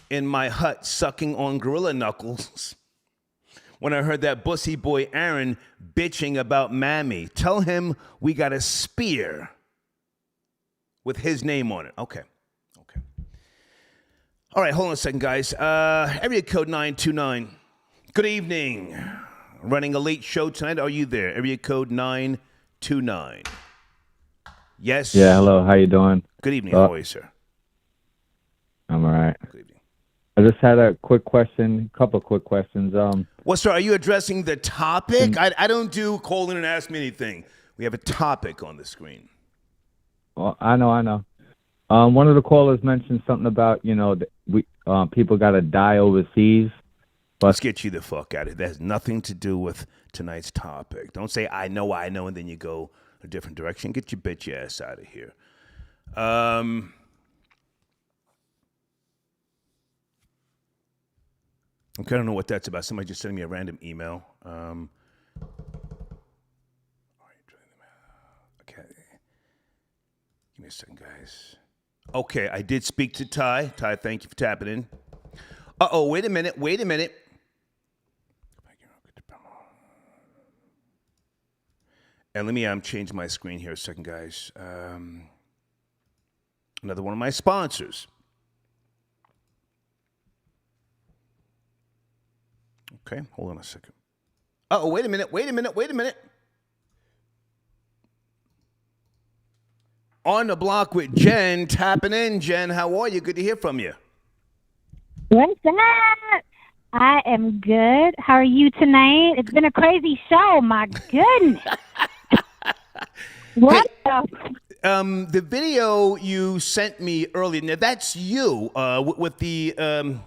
in my hut sucking on gorilla knuckles when I heard that bussy boy Aaron bitching about Mammy. Tell him we got a spear with his name on it. Okay. All right, hold on a second, guys. Area code 929. Good evening. Running a late show tonight. Are you there? Area code 929. Yes. Yeah, hello. How you doing? Good evening. How are you, sir? I'm all right. Good evening. I just had a quick question, couple of quick questions. Well, sir, are you addressing the topic? I don't do call in and ask me anything. We have a topic on the screen. Well, I know. One of the callers mentioned something about, people got to die overseas. But let's get you the fuck out of it. That has nothing to do with tonight's topic. Don't say, I know, and then you go a different direction. Get your bitch ass out of here. Okay, I don't know what that's about. Somebody just sent me a random email. Okay. Give me a second, guys. Okay, I did speak to Ty. Ty, thank you for tapping in. Uh-oh, wait a minute. And let me change my screen here a second, guys. Another one of my sponsors. Okay, hold on a second. Uh-oh, wait a minute. On the block with Jen, tapping in. Jen, how are you? Good to hear from you. What's up? I am good. How are you tonight? It's been a crazy show. My goodness. What the video you sent me earlier, now that's you with the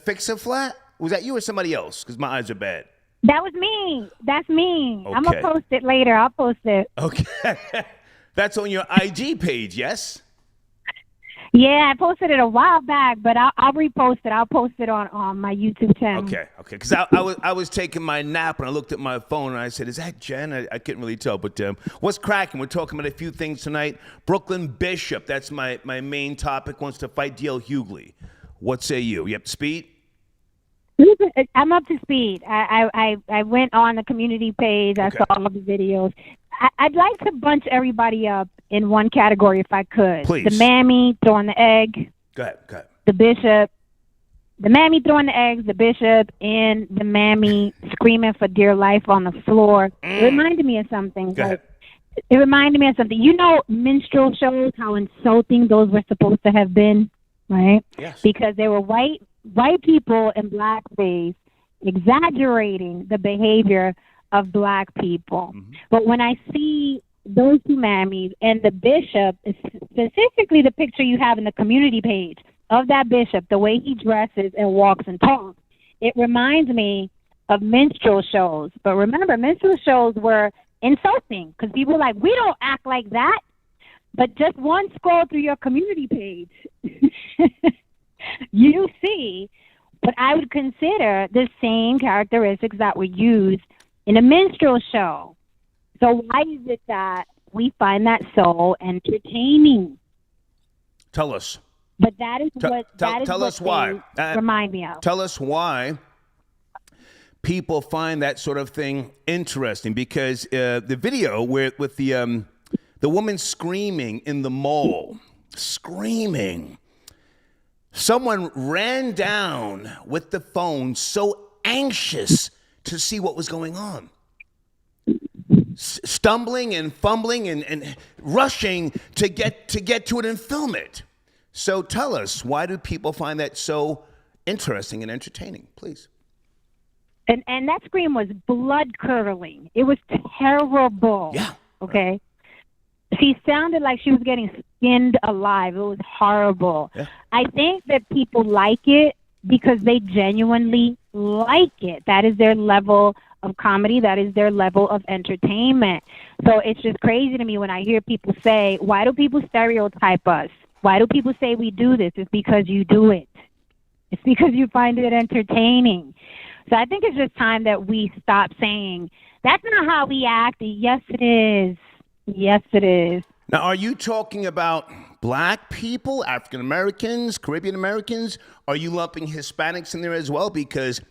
fixer flat? Was that you or somebody else? Because my eyes are bad. That was me. That's me. Okay. I'm going to post it later. I'll post it. Okay. That's on your IG page, yes? Yeah, I posted it a while back, but I'll repost it. I'll post it on my YouTube channel. Okay. Because I was taking my nap and I looked at my phone and I said, "Is that Jen?" I couldn't really tell. But what's cracking? We're talking about a few things tonight. Brooklyn Bishop, that's my main topic, wants to fight DL Hughley. What say you? You up to speed? I'm up to speed. I went on the community page. I saw all the videos. I'd like to bunch everybody up in one category if I could. Please. The Mammy throwing the egg. Go ahead. The Bishop. The Mammy throwing the eggs, the Bishop, and the Mammy screaming for dear life on the floor. It reminded me of something. Go ahead. It reminded me of something. You know minstrel shows, how insulting those were supposed to have been, right? Yes. Because they were white people in blackface exaggerating the behavior of black people. Mm-hmm. But when I see those two Mammies and the Bishop, specifically the picture you have in the community page of that Bishop, the way he dresses and walks and talks, it reminds me of minstrel shows. But remember, minstrel shows were insulting because people were like, we don't act like that. But just one scroll through your community page, you see what I would consider the same characteristics that were used in a minstrel show. So why is it that we find that so entertaining? Tell us. But that is tell us why. Remind me of. Tell us why people find that sort of thing interesting. Because the video with the woman screaming in the mall, screaming. Someone ran down with the phone, so anxious to see what was going on. stumbling and fumbling and rushing to get to it and film it. So tell us, why do people find that so interesting and entertaining? Please. And that scream was blood curdling. It was terrible. Yeah. Okay. She sounded like she was getting skinned alive. It was horrible. Yeah. I think that people like it because they genuinely like it. That is their level of comedy. That is their level of entertainment. So it's just crazy to me when I hear people say, why do people stereotype us? Why do people say we do this? It's because you do it. It's because you find it entertaining. So I think it's just time that we stop saying, that's not how we act. Yes, it is. Yes, it is. Now, are you talking about black people, African Americans, Caribbean Americans? Are you lumping Hispanics in there as well? Because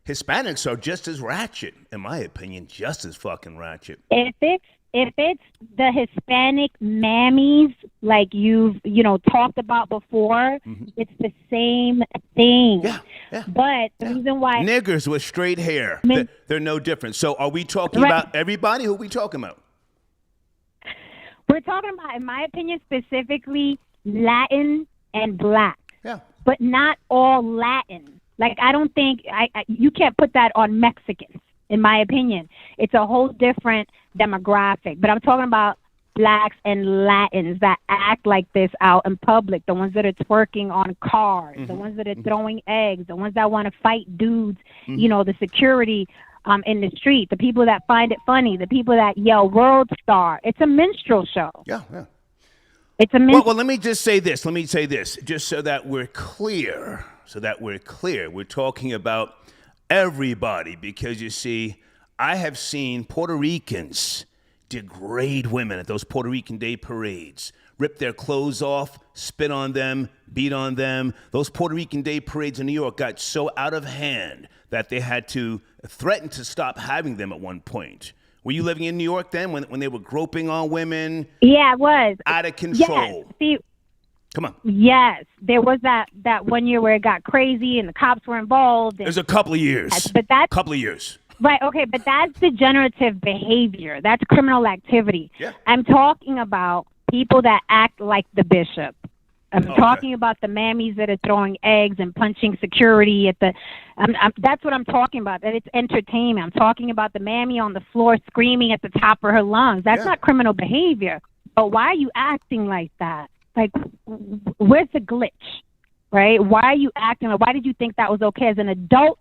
Hispanics are just as ratchet, in my opinion, just as fucking ratchet. If it's the Hispanic mammies like you've talked about before, it's the same thing. Yeah. But the reason why niggers with straight hair, they're no different. So are we talking Right. about everybody? Who are we talking about? we're talking about, in my opinion, specifically Latin and black. Yeah. But not all Latin. Like, I don't think you can't put that on Mexicans, in my opinion. It's a whole different demographic. But I'm talking about blacks and Latins that act like this out in public, the ones that are twerking on cars, the ones that are throwing eggs, the ones that want to fight dudes, the security in the street, the people that find it funny, the people that yell world star. It's a minstrel show. Yeah. It's a minstrel. Well, let me just say this. Just so that we're clear. We're talking about everybody because, you see, I have seen Puerto Ricans degrade women at those Puerto Rican Day parades, rip their clothes off, spit on them, beat on them. Those Puerto Rican Day parades in New York got so out of hand that they had to threaten to stop having them at one point. Were you living in New York then when they were groping on women? Yeah, it was. Out of control. Yes. See, come on. Yes. There was that 1 year where it got crazy and the cops were involved. There's a couple of years. Couple of years. Right, okay, but that's degenerative behavior. That's criminal activity. Yeah. I'm talking about people that act like the bishop. I'm talking about the mammies that are throwing eggs and punching security at the that's what I'm talking about. That it's entertainment. I'm talking about the mammy on the floor screaming at the top of her lungs. That's not criminal behavior. But why are you acting like that? Like, where's the glitch? Right? Why are you acting like, why did you think that was okay as an adult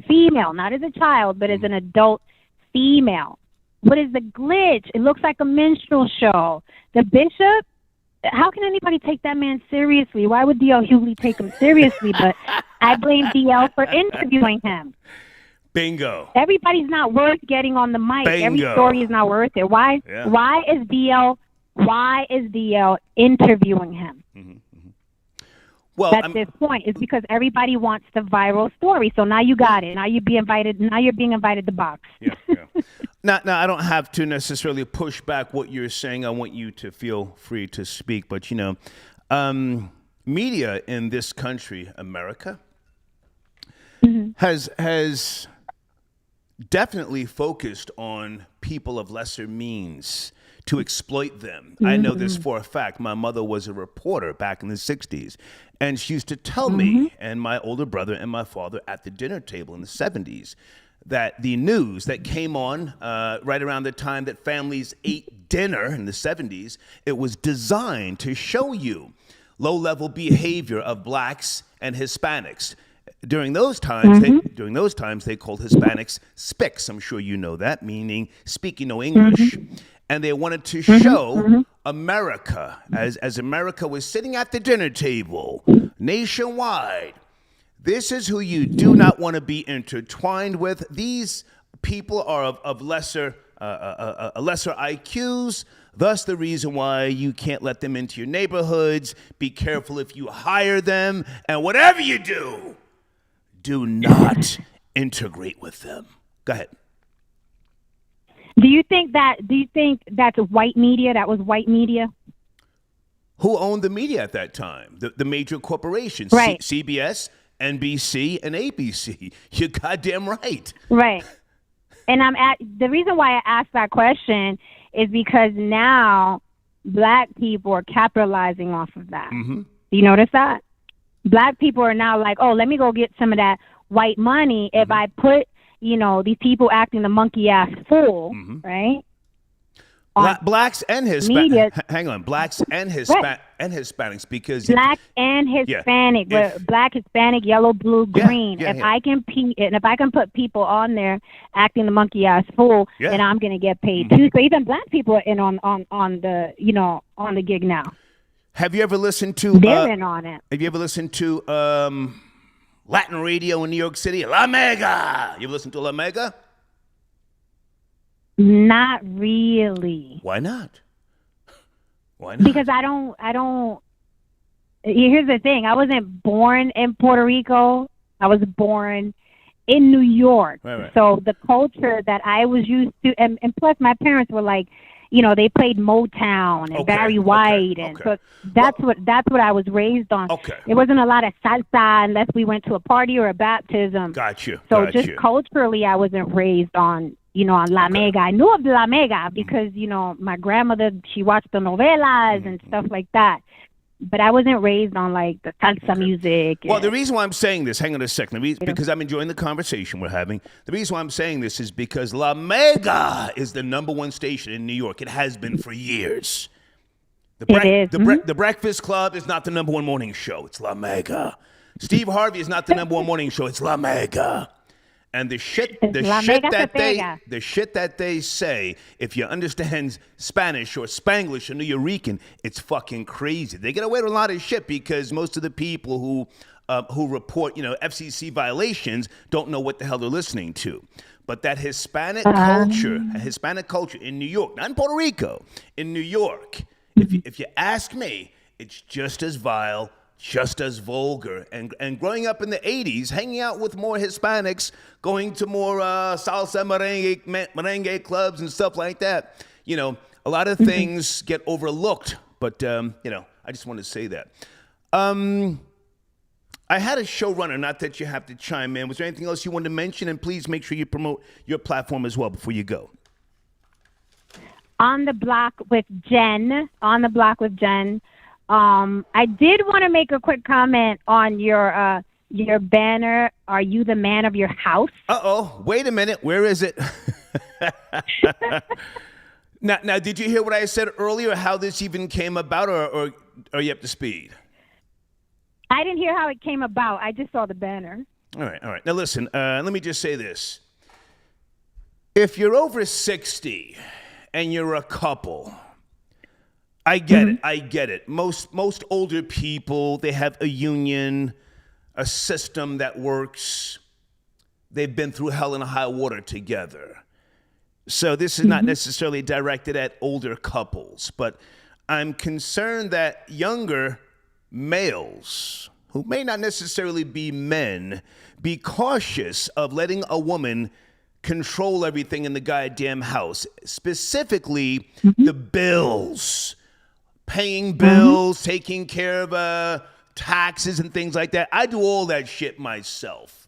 female, not as a child, but as an adult female? What is the glitch? It looks like a minstrel show. The bishop, how can anybody take that man seriously? Why would D.L. Hughley take him seriously? But I blame D.L. for interviewing him. Bingo. Everybody's not worth getting on the mic. Bingo. Every story is not worth it. Why? Yeah. Why is D.L. interviewing him? Well, at this point, it's because everybody wants the viral story. So now you got it. Now you're being invited. Now you're being invited to box. Yeah. Now, I don't have to necessarily push back what you're saying. I want you to feel free to speak. But, media in this country, America, has definitely focused on people of lesser means to exploit them. I know this for a fact. My mother was a reporter back in the 60s. And she used to tell me and my older brother and my father at the dinner table in the 70s that the news that came on right around the time that families ate dinner in the 70s, it was designed to show you low-level behavior of blacks and Hispanics. During those times, they called Hispanics spics. I'm sure you know that, meaning speaking no English. And they wanted to show America, as America was sitting at the dinner table nationwide. This is who you do not want to be intertwined with. These people are of lesser IQs. Thus, the reason why you can't let them into your neighborhoods. Be careful if you hire them. And whatever you do not integrate with them. Go ahead. Do you think that's white media? That was white media? Who owned the media at that time? The major corporations, right? CBS, NBC, and ABC. You're goddamn right. Right. And the reason why I asked that question is because now black people are capitalizing off of that. Mm-hmm. Do you notice that? Black people are now like, oh, let me go get some of that white money if I put, these people acting the monkey ass fool, right? Blacks and Hispanics. Hang on, blacks and Hispanics, because black and Hispanic, black, Hispanic, yellow, blue, green. If I can put people on there acting the monkey ass fool, then I'm gonna get paid too. So even black people are in on the on the gig now. Have you ever listened to? They're in on it. Have you ever listened to Latin radio in New York City? La Mega. You ever listened to La Mega? Not really. Why not? Why not? Because I don't. Here's the thing. I wasn't born in Puerto Rico. I was born in New York. Right. So the culture that I was used to, and plus my parents were like, they played Motown and Barry White, and so that's what I was raised on. Okay. There wasn't a lot of salsa unless we went to a party or a baptism. Got you. So just culturally, I wasn't raised on on La Mega. I knew of La Mega because, my grandmother, she watched the novelas and stuff like that. But I wasn't raised on, like, the salsa music. Well, the reason why I'm saying this, hang on a second, because I'm enjoying the conversation we're having. The reason why I'm saying this is because La Mega is the #1 station in New York. It has been for years. The Breakfast Club is not the #1 morning show. It's La Mega. Steve Harvey is not the #1 morning show. It's La Mega. And the shit that they say, if you understand Spanish or Spanglish or Nuyorican, it's fucking crazy. They get away with a lot of shit because most of the people who report, FCC violations don't know what the hell they're listening to. But that Hispanic culture in New York, not in Puerto Rico, in New York, if you ask me, it's just as vile, just as vulgar. And growing up in the 80s, hanging out with more Hispanics, going to more salsa merengue clubs and stuff like that, a lot of things get overlooked. But, I just wanted to say that. I had a showrunner, not that you have to chime in. Was there anything else you wanted to mention? And please make sure you promote your platform as well before you go. On the Block with Jen. I did want to make a quick comment on your banner. Are you the man of your house? Uh-oh. Wait a minute. Where is it? Now, did you hear what I said earlier, how this even came about, or are you up to speed? I didn't hear how it came about. I just saw the banner. All right. Now, listen, let me just say this. If you're over 60 and you're a couple, I get it. Most older people, they have a union, a system that works. They've been through hell and high water together. So this is not necessarily directed at older couples, but I'm concerned that younger males, who may not necessarily be men, be cautious of letting a woman control everything in the goddamn house, specifically the bills. Paying bills, taking care of taxes and things like that. I do all that shit myself.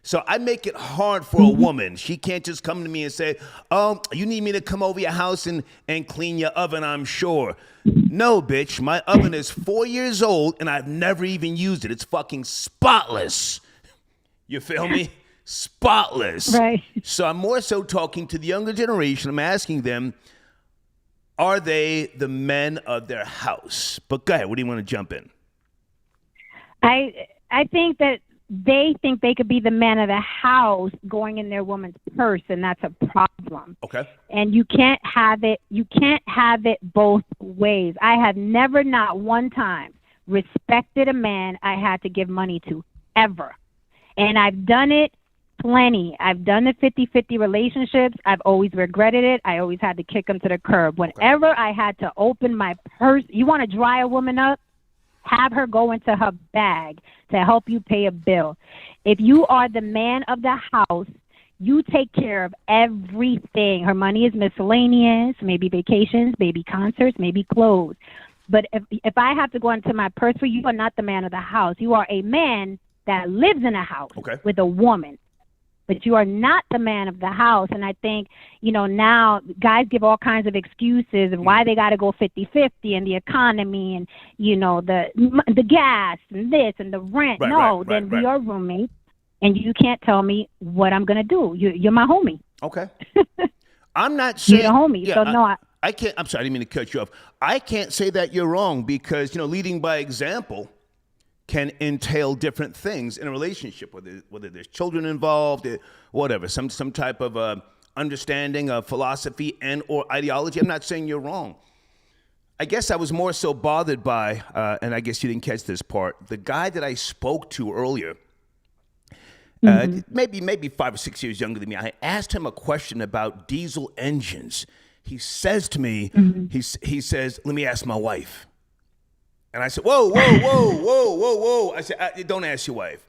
So I make it hard for a woman. She can't just come to me and say, oh, you need me to come over your house and clean your oven, I'm sure. No, bitch, my oven is 4 years old and I've never even used it. It's fucking spotless. You feel me? Spotless. Right. So I'm more so talking to the younger generation. I'm asking them, are they the men of their house? But go ahead. What do you want to jump in? I think that they think they could be the man of the house going in their woman's purse, and that's a problem. Okay. And you can't have it. You can't have it both ways. I have never, not one time, respected a man I had to give money to, ever. And I've done it plenty. I've done the 50-50 relationships. I've always regretted it. I always had to kick them to the curb. Whenever I had to open my purse, you want to dry a woman up? Have her go into her bag to help you pay a bill. If you are the man of the house, you take care of everything. Her money is miscellaneous, maybe vacations, maybe concerts, maybe clothes. But if I have to go into my purse for you, you are not the man of the house. You are a man that lives in a house with a woman. but you are not the man of the house. And I think, now guys give all kinds of excuses of why they got to go 50-50 and the economy and, the gas and this and the rent. We are roommates, and you can't tell me what I'm going to do. You're my homie. Okay. I'm not saying you're a homie. So no, I can't. I'm sorry, I didn't mean to cut you off. I can't say that you're wrong because leading by example can entail different things in a relationship, whether there's children involved, whatever, some type of understanding of philosophy and or ideology. I'm not saying you're wrong. I guess I was more so bothered by, and I guess you didn't catch this part, the guy that I spoke to earlier. Maybe 5 or 6 years younger than me. I asked him a question about diesel engines. He says to me, he says, "Let me ask my wife." And I said, whoa. I said, don't ask your wife.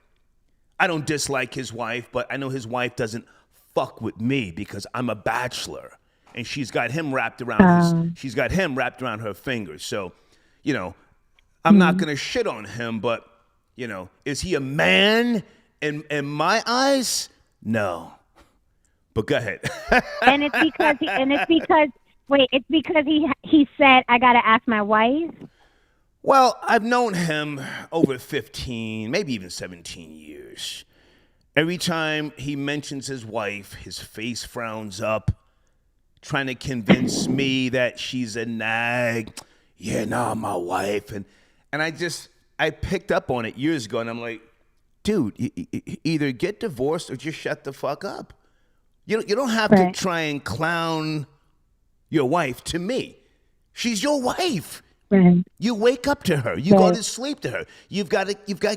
I don't dislike his wife, but I know his wife doesn't fuck with me because I'm a bachelor, and she's got him wrapped around her fingers. So, I'm not gonna shit on him, but is he a man? In my eyes, no. But go ahead. and it's because he said I gotta ask my wife. Well, I've known him over 15, maybe even 17 years. Every time he mentions his wife, his face frowns up, trying to convince me that she's a nag. Yeah, no, my wife. And I picked up on it years ago, and I'm like, dude, either get divorced or just shut the fuck up. You don't have to try and clown your wife to me. She's your wife. Right. You wake up to her. You go to sleep to her. You've got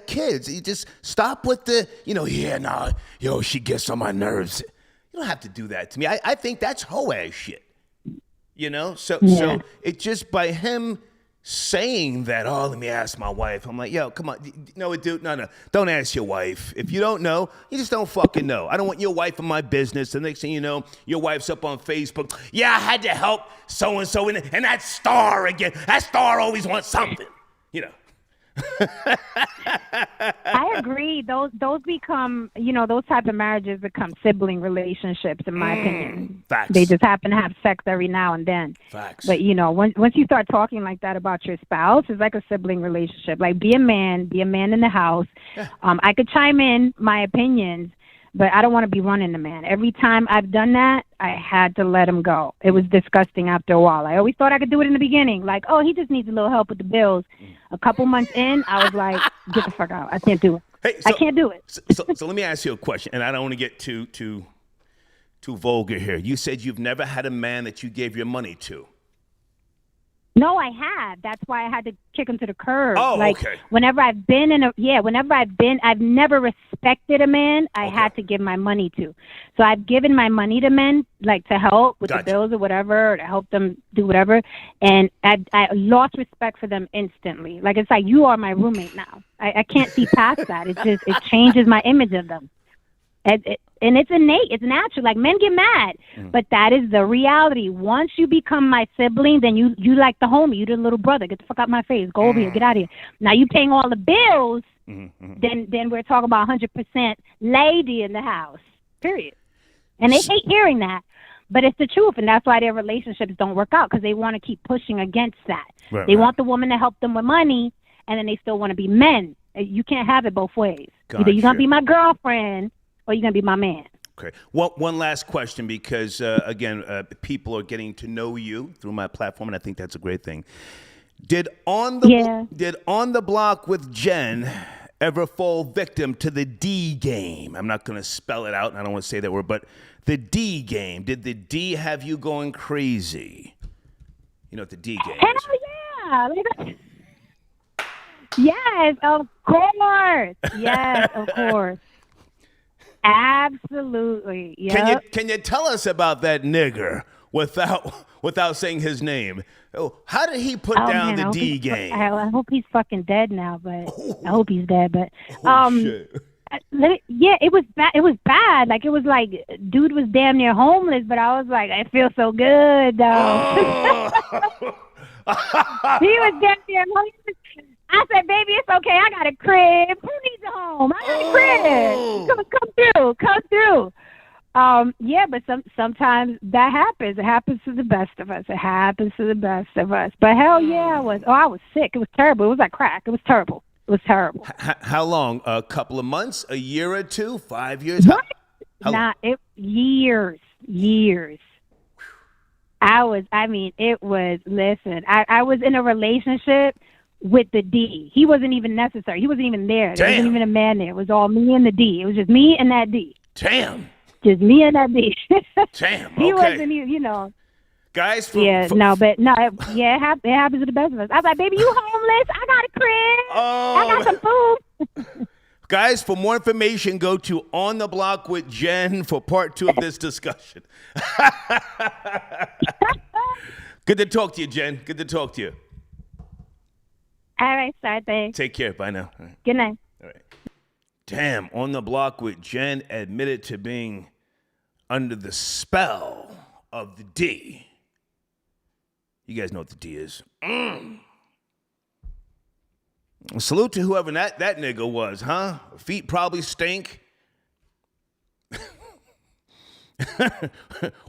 kids. You just stop with the, she gets on my nerves. You don't have to do that to me. I think that's hoe ass shit. So it just by him saying that, let me ask my wife. I'm like, yo, come on. No, dude, no. Don't ask your wife. If you don't know, you just don't fucking know. I don't want your wife in my business. The next thing you know, your wife's up on Facebook. Yeah, I had to help so-and-so and that star again. That star always wants something, I agree. Those become, those type of marriages become sibling relationships, in my opinion. Facts. They just happen to have sex every now and then. Facts. But once you start talking like that about your spouse, it's like a sibling relationship. Like, be a man in the house. Yeah. I could chime in my opinions, but I don't want to be running the man. Every time I've done that, I had to let him go. It was disgusting after a while. I always thought I could do it in the beginning. Like, he just needs a little help with the bills. A couple months in, I was like, get the fuck out. I can't do it. I can't do it. So let me ask you a question, and I don't want to get too vulgar here. You said you've never had a man that you gave your money to. No, I have. That's why I had to kick him to the curb. Oh, okay. Whenever I've never respected a man I had to give my money to. So I've given my money to men, like, to help with the bills or whatever, or to help them do whatever. And I lost respect for them instantly. Like, it's like, you are my roommate now. I can't see past that. It changes my image of them. And it's innate, it's natural. Like, men get mad, but that is the reality. Once you become my sibling, then you like the homie, you the little brother. Get the fuck out my face. Go over here. Get out of here. Now you paying all the bills. Then we're talking about 100% lady in the house. Period. And they hate hearing that, but it's the truth, and that's why their relationships don't work out, because they want to keep pushing against that. They want the woman to help them with money, and then they still want to be men. You can't have it both ways. Gotcha. Either you're gonna be my girlfriend, or you're going to be my man. Okay. One last question, because, again, people are getting to know you through my platform, and I think that's a great thing. Did On the Block with Jen ever fall victim to the D game? I'm not going to spell it out, and I don't want to say that word, but the D game. Did the D have you going crazy? You know what the D game is? Hell yeah! Yes, of course. Yes, of course. Absolutely. Yep. Can you tell us about that nigger without saying his name? How did he put down the D game? I hope he's fucking dead now, but I hope he's dead. But shit. Yeah, it was bad. It was bad. Like, it was like dude was damn near homeless, but I was like, I feel so good though. He was damn near homeless. I said, baby, it's okay. I got a crib. Who needs a home? I got a crib. Come through. Yeah, but sometimes that happens. It happens to the best of us. But hell yeah, I was sick. It was terrible. It was like crack. It was terrible. How long? A couple of months? A year or two? 5 years? How long? Years. Listen, I was in a relationship with the D. He wasn't even necessary. He wasn't even there. There wasn't even a man there. It was all me and the D. It was just me and that D. Damn. Just me and that D. Damn. He okay. wasn't, you know. Guys, it happens to the best of us. I was like, baby, you homeless? I got a crib. I got some food. Guys, for more information, go to On the Block with Jen for part 2 of this discussion. Good to talk to you, Jen. Good to talk to you. All right, sorry, thanks. Take care. Bye now. All right. Good night. All right. Damn, On the Block with Jen admitted to being under the spell of the D. You guys know what the D is. Salute to whoever that nigga was, huh? Feet probably stink.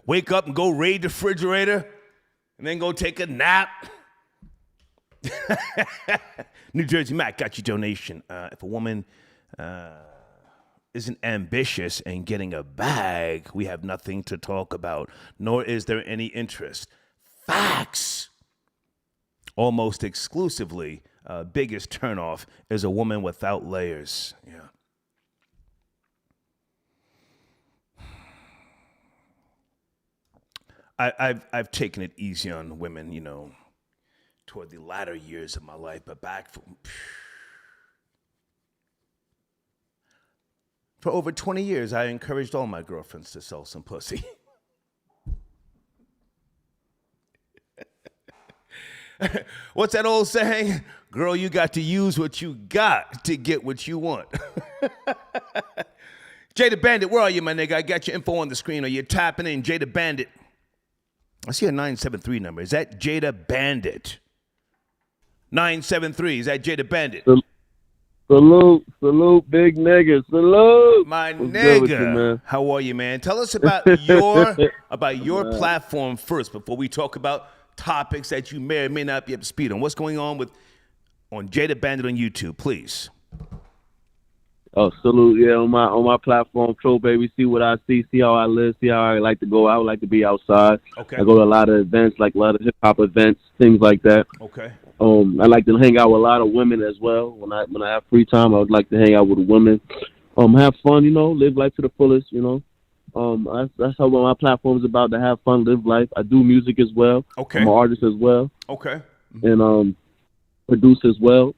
Wake up and go raid the refrigerator and then go take a nap. New Jersey Mac got your donation. If a woman isn't ambitious and getting a bag, we have nothing to talk about, nor is there any interest. Facts. Almost exclusively, biggest turnoff is a woman without layers. Yeah. I've taken it easy on women, you know, toward the latter years of my life, but back for over 20 years, I encouraged all my girlfriends to sell some pussy. What's that old saying? Girl, you got to use what you got to get what you want. Jada Bandit, where are you, my nigga? I got your info on the screen. Are you tapping in? Jada Bandit. I see a 973 number. Is that Jada Bandit? 973. Is that Jada Bandit? Salute, big nigga. Salute. My What's good with you, nigga. man? How are you, man? Tell us about your platform first before we talk about topics that you may or may not be up to speed on. What's going on on Jada Bandit on YouTube, please? Oh, salute, yeah, on my platform, Troll Baby, see what I see how I live, see how I like to go out. I like to be outside. Okay. I go to a lot of events, like a lot of hip-hop events, things like that. Okay. I like to hang out with a lot of women as well. When I have free time, I would like to hang out with women. Have fun, you know, live life to the fullest, you know. That's how my platform is about, to have fun, live life. I do music as well. Okay. I'm an artist as well. Okay. And produce as well.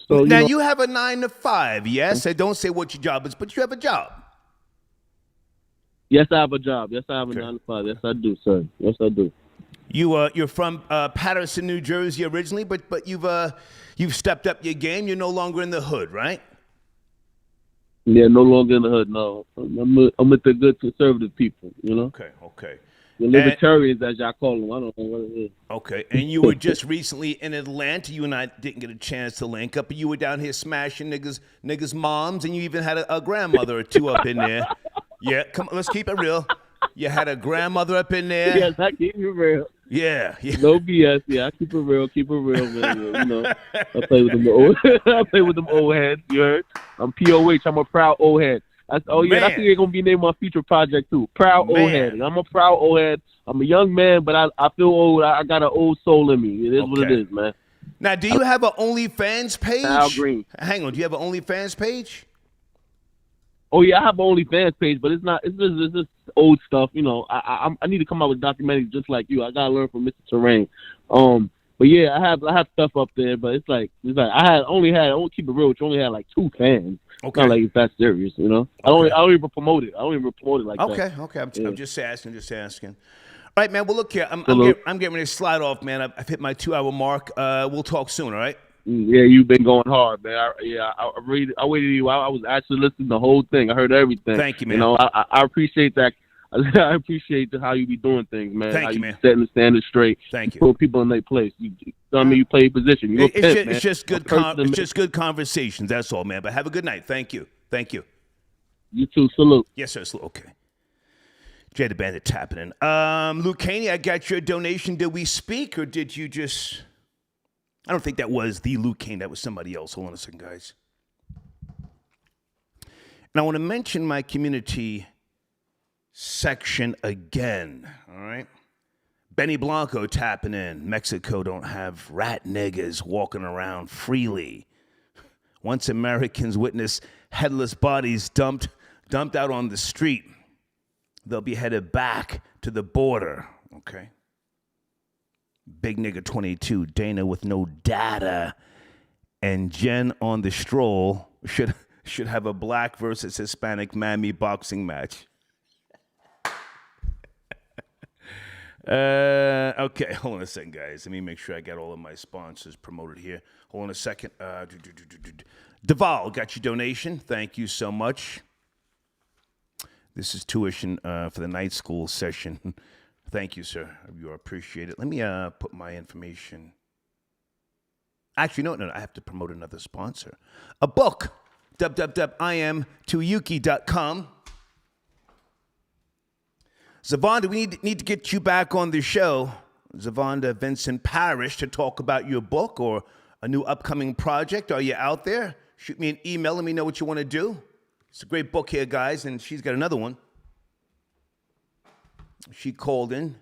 So now you have a 9 to 5, yes? I don't say what your job is, but you have a job. Yes, I have a job. Yes, I have a 9 to 5. Yes, I do, sir. Yes, I do. You're from Patterson, New Jersey originally, but you've stepped up your game. You're no longer in the hood, right? Yeah, no longer in the hood. No, I'm with the good conservative people. You know. Okay. The libertarians, as y'all call them. I don't know what it is. Okay, and you were just recently in Atlanta. You and I didn't get a chance to link up, but you were down here smashing niggas' moms, and you even had a grandmother or two up in there. Yeah, come on, let's keep it real. You had a grandmother up in there. Yes, I keep it real. Yeah. No BS. Yeah, I keep it real, man. You know, I play with them old heads. You heard? I'm POH. I'm a proud old head. That's they're gonna be named my future project too. Proud old head. I'm a proud old head. I'm a young man, but I feel old. I got an old soul in me. It is what it is, man. Now, do you have an OnlyFans page? Al Green. Hang on. Do you have an OnlyFans page? Oh yeah, I have an OnlyFans page, but it's just old stuff. You know, I need to come out with documentaries just like you. I gotta learn from Mr. Terrain. But yeah, I have stuff up there, but it's like I won't keep it real. Only had like 2 fans. Okay. Not like it's that serious, you know. Okay. I don't even promote it. like that. Okay. I'm just asking. All right, man. Well, look here. I'm getting ready to slide off, man. I've hit my 2-hour mark. We'll talk soon. All right. Yeah, you've been going hard, man. I waited you out. I was actually listening to the whole thing. I heard everything. Thank you, man. You know, I appreciate that. I appreciate how you be doing things, man. Thank how you, man. Setting the standard straight. Thank you. Put people in their place. know what I mean? You play position. You a pimp, man. It's just good. It's just good conversations. That's all, man. But have a good night. Thank you. Thank you. You too. Salute. Yes, sir. Salute. Okay. Jay the Bandit tapping in. Luke Caney, I got your donation. Did we speak or did you just? I don't think that was the Luke Caney. That was somebody else. Hold on a second, guys. And I want to mention my community section again. All right. Benny Blanco tapping in. Mexico don't have rat niggas walking around freely. Once Americans witness headless bodies dumped out on the street, they'll be headed back to the border. Okay. Big nigga 22, Dana with no data, and Jen on the stroll should have a black versus Hispanic Mammy boxing match. Okay, hold on a second, guys. Let me make sure I got all of my sponsors promoted here. Hold on a second. Duval, got your donation. Thank you so much. This is tuition for the night school session. Thank you, sir. You appreciate it. Let me put my information. Actually, no, I have to promote another sponsor. A book, www.iam2yuki.com. Zavonda, we need to get you back on the show. Zavonda Vincent Parrish, to talk about your book or a new upcoming project. Are you out there? Shoot me an email. Let me know what you want to do. It's a great book here, guys, and she's got another one. She called in.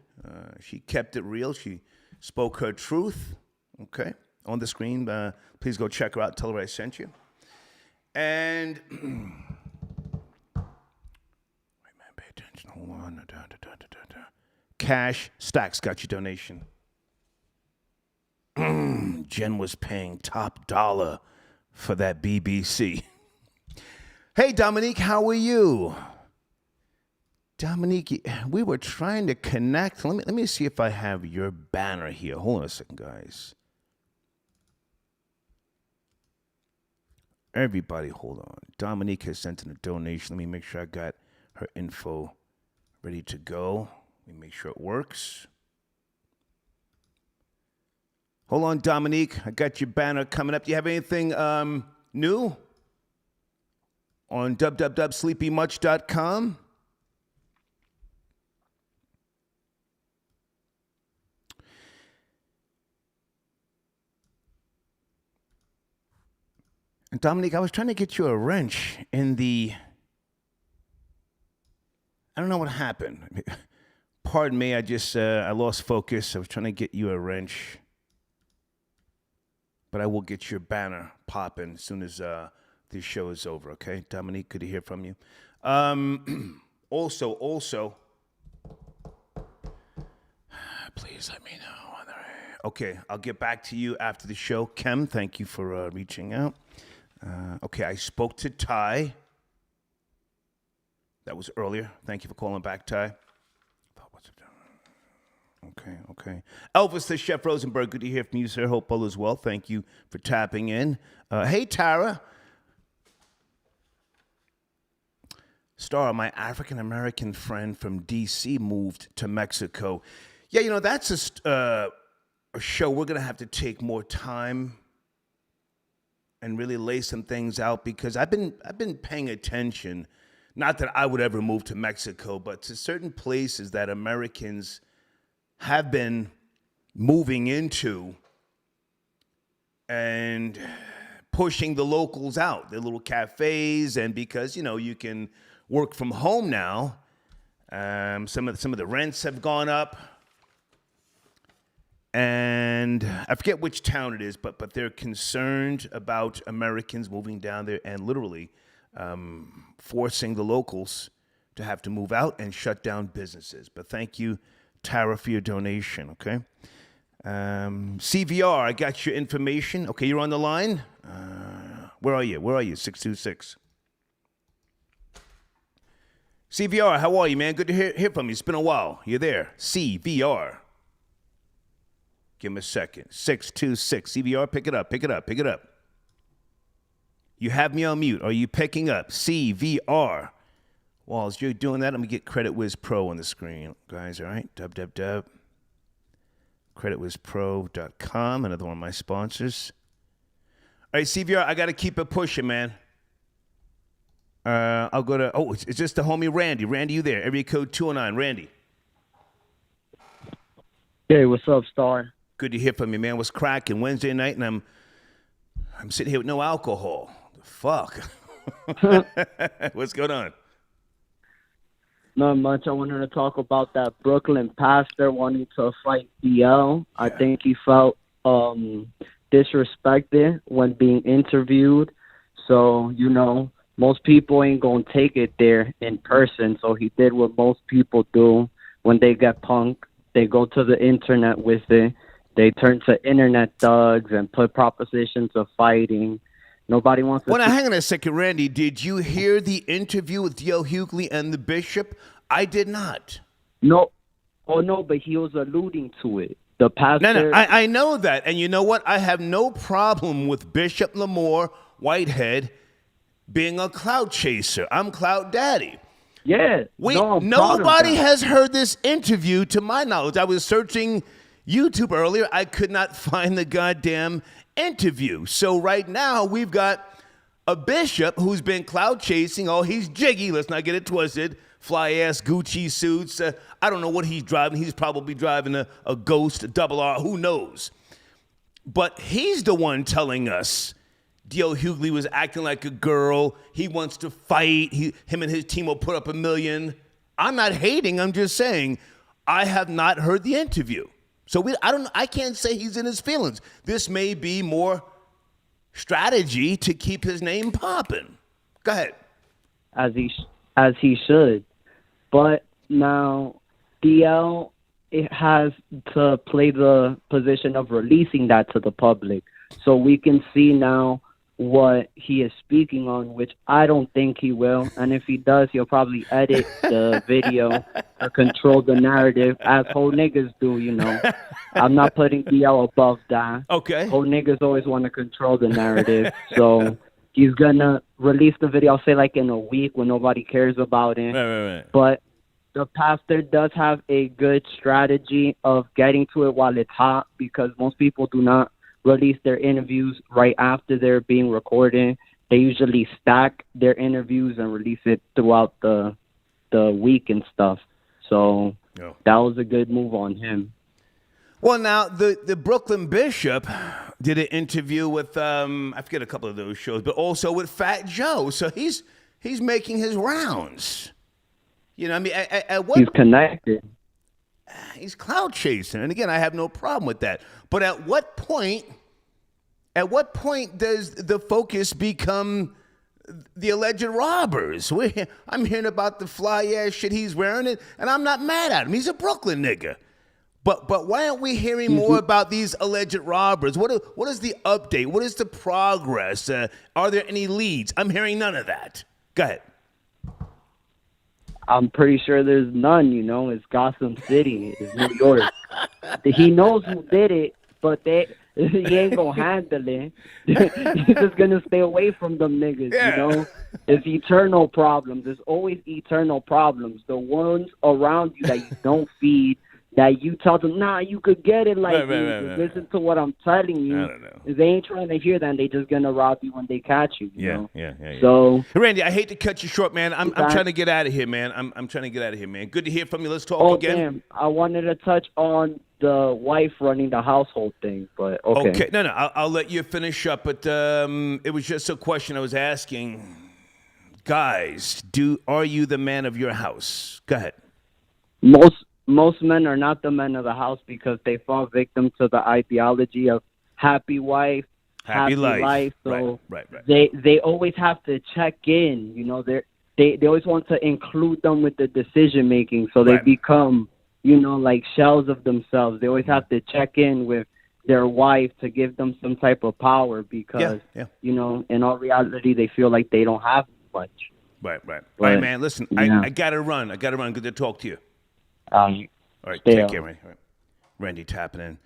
She kept it real. She spoke her truth. Okay, on the screen. Please go check her out. Tell her I sent you. And hold on. Cash Stacks got your donation. Jen was paying top dollar for that BBC. Hey, Dominique, how are you? Dominique, we were trying to connect. Let me see if I have your banner here. Hold on a second, guys. Everybody, hold on. Dominique has sent in a donation. Let me make sure I got her info ready to go. Let me make sure it works. Hold on, Dominique. I got your banner coming up. Do you have anything new on www.sleepymuch.com? And Dominique, I was trying to get you a wrench in the... I don't know what happened. Pardon me, I lost focus. I was trying to get you a wrench. But I will get your banner popping as soon as this show is over, okay? Dominique, good to hear from you. Also, please let me know. Okay, I'll get back to you after the show. Kem, thank you for reaching out. Okay, I spoke to Ty. That was earlier. Thank you for calling back, Ty. Okay. Elvis the Chef Rosenberg, good to hear from you, sir. Hope all is well. Thank you for tapping in. Hey, Tara. Star, my African-American friend from D.C. moved to Mexico. Yeah, that's a show we're going to have to take more time and really lay some things out, because I've been paying attention, not that I would ever move to Mexico, but to certain places that Americans have been moving into and pushing the locals out, their little cafes, and because, you can work from home now, some of the rents have gone up. And I forget which town it is, but they're concerned about Americans moving down there and literally forcing the locals to have to move out and shut down businesses. But thank you, Tara, for your donation, okay? CVR, I got your information. Okay, you're on the line. Where are you? 626. CVR, how are you, man? Good to hear from you. It's been a while. You're there. CVR. Give him a second. 626. CVR, pick it up. You have me on mute. Are you picking up? CVR. Well, as you're doing that, I'm going to get Credit Wiz Pro on the screen, guys, all right? CreditWizPro.com, another one of my sponsors. All right, CVR, I got to keep it pushing, man. I'll go to, it's just the homie Randy. Randy, you there? Area code 209. Randy. Hey, what's up, Star? Good to hear from you, man. What's cracking? Wednesday night, and I'm sitting here with no alcohol. Fuck. What's going on? Not much. I wanted to talk about that Brooklyn pastor wanting to fight DL. I think he felt disrespected when being interviewed. So, most people ain't going to take it there in person. So he did what most people do when they get punked. They go to the internet with it. They turn to internet thugs and put propositions of fighting. Nobody wants to... Well, now, hang on a second, Randy. Did you hear the interview with D.L. Hugley and the bishop? I did not. No. Oh, no, but he was alluding to it. The pastor... No, I know that. And you know what? I have no problem with Bishop Lamore Whitehead being a clout chaser. I'm clout daddy. Yeah. Nobody has heard this interview, to my knowledge. I was searching YouTube earlier. I could not find the goddamn interview. So right now, we've got a bishop who's been clout chasing. Oh, he's jiggy. Let's not get it twisted. Fly-ass Gucci suits. I don't know what he's driving. He's probably driving a Ghost, a double R. Who knows? But he's the one telling us D.L. Hugley was acting like a girl. He wants to fight. Him and his team will put up $1 million. I'm not hating. I'm just saying I have not heard the interview. So I can't say he's in his feelings. This may be more strategy to keep his name popping. Go ahead. As he should. But now DL has to play the position of releasing that to the public. So we can see now what he is speaking on, which I don't think he will. And if he does, he'll probably edit the video or control the narrative, as whole niggas do, I'm not putting DL above that. Okay. Whole niggas always want to control the narrative. So he's going to release the video, I'll say like in a week when nobody cares about it. Right. But the pastor does have a good strategy of getting to it while it's hot, because most people do not release their interviews right after they're being recorded. They usually stack their interviews and release it throughout the week and stuff. So that was a good move on him. Well, now, the Brooklyn Bishop did an interview with, I forget a couple of those shows, but also with Fat Joe. So he's making his rounds. He's connected. He's clout chasing. And again, I have no problem with that. But at what point does the focus become the alleged robbers? I'm hearing about the fly-ass shit he's wearing, and I'm not mad at him. He's a Brooklyn nigga. But why aren't we hearing more about these alleged robbers? What is the update? What is the progress? Are there any leads? I'm hearing none of that. Go ahead. I'm pretty sure there's none, It's Gotham City. It's New York. He knows who did it, but he ain't going to handle it. He's just going to stay away from them niggas, It's eternal problems. There's always eternal problems. The ones around you that you don't feed, that you tell them, nah, you could get it like this. Listen to what I'm telling you. I don't know. They ain't trying to hear that, and they just going to rob you when they catch you. Yeah. So, Randy, I hate to cut you short, man. I'm trying to get out of here, man. I'm trying to get out of here, man. Good to hear from you. Let's talk again. Damn. I wanted to touch on the wife running the household thing, but okay. No, I'll let you finish up, but it was just a question I was asking. Guys, are you the man of your house? Go ahead. Most men are not the men of the house because they fall victim to the ideology of happy wife, happy life. So right. They always have to check in. They always want to include them with the decision making, so they become like shells of themselves. They always have to check in with their wife to give them some type of power because in all reality they feel like they don't have much. Right. All right, man. Listen, I gotta run. Good to talk to you. All right, take care, Randy. All right. Randy tapping in.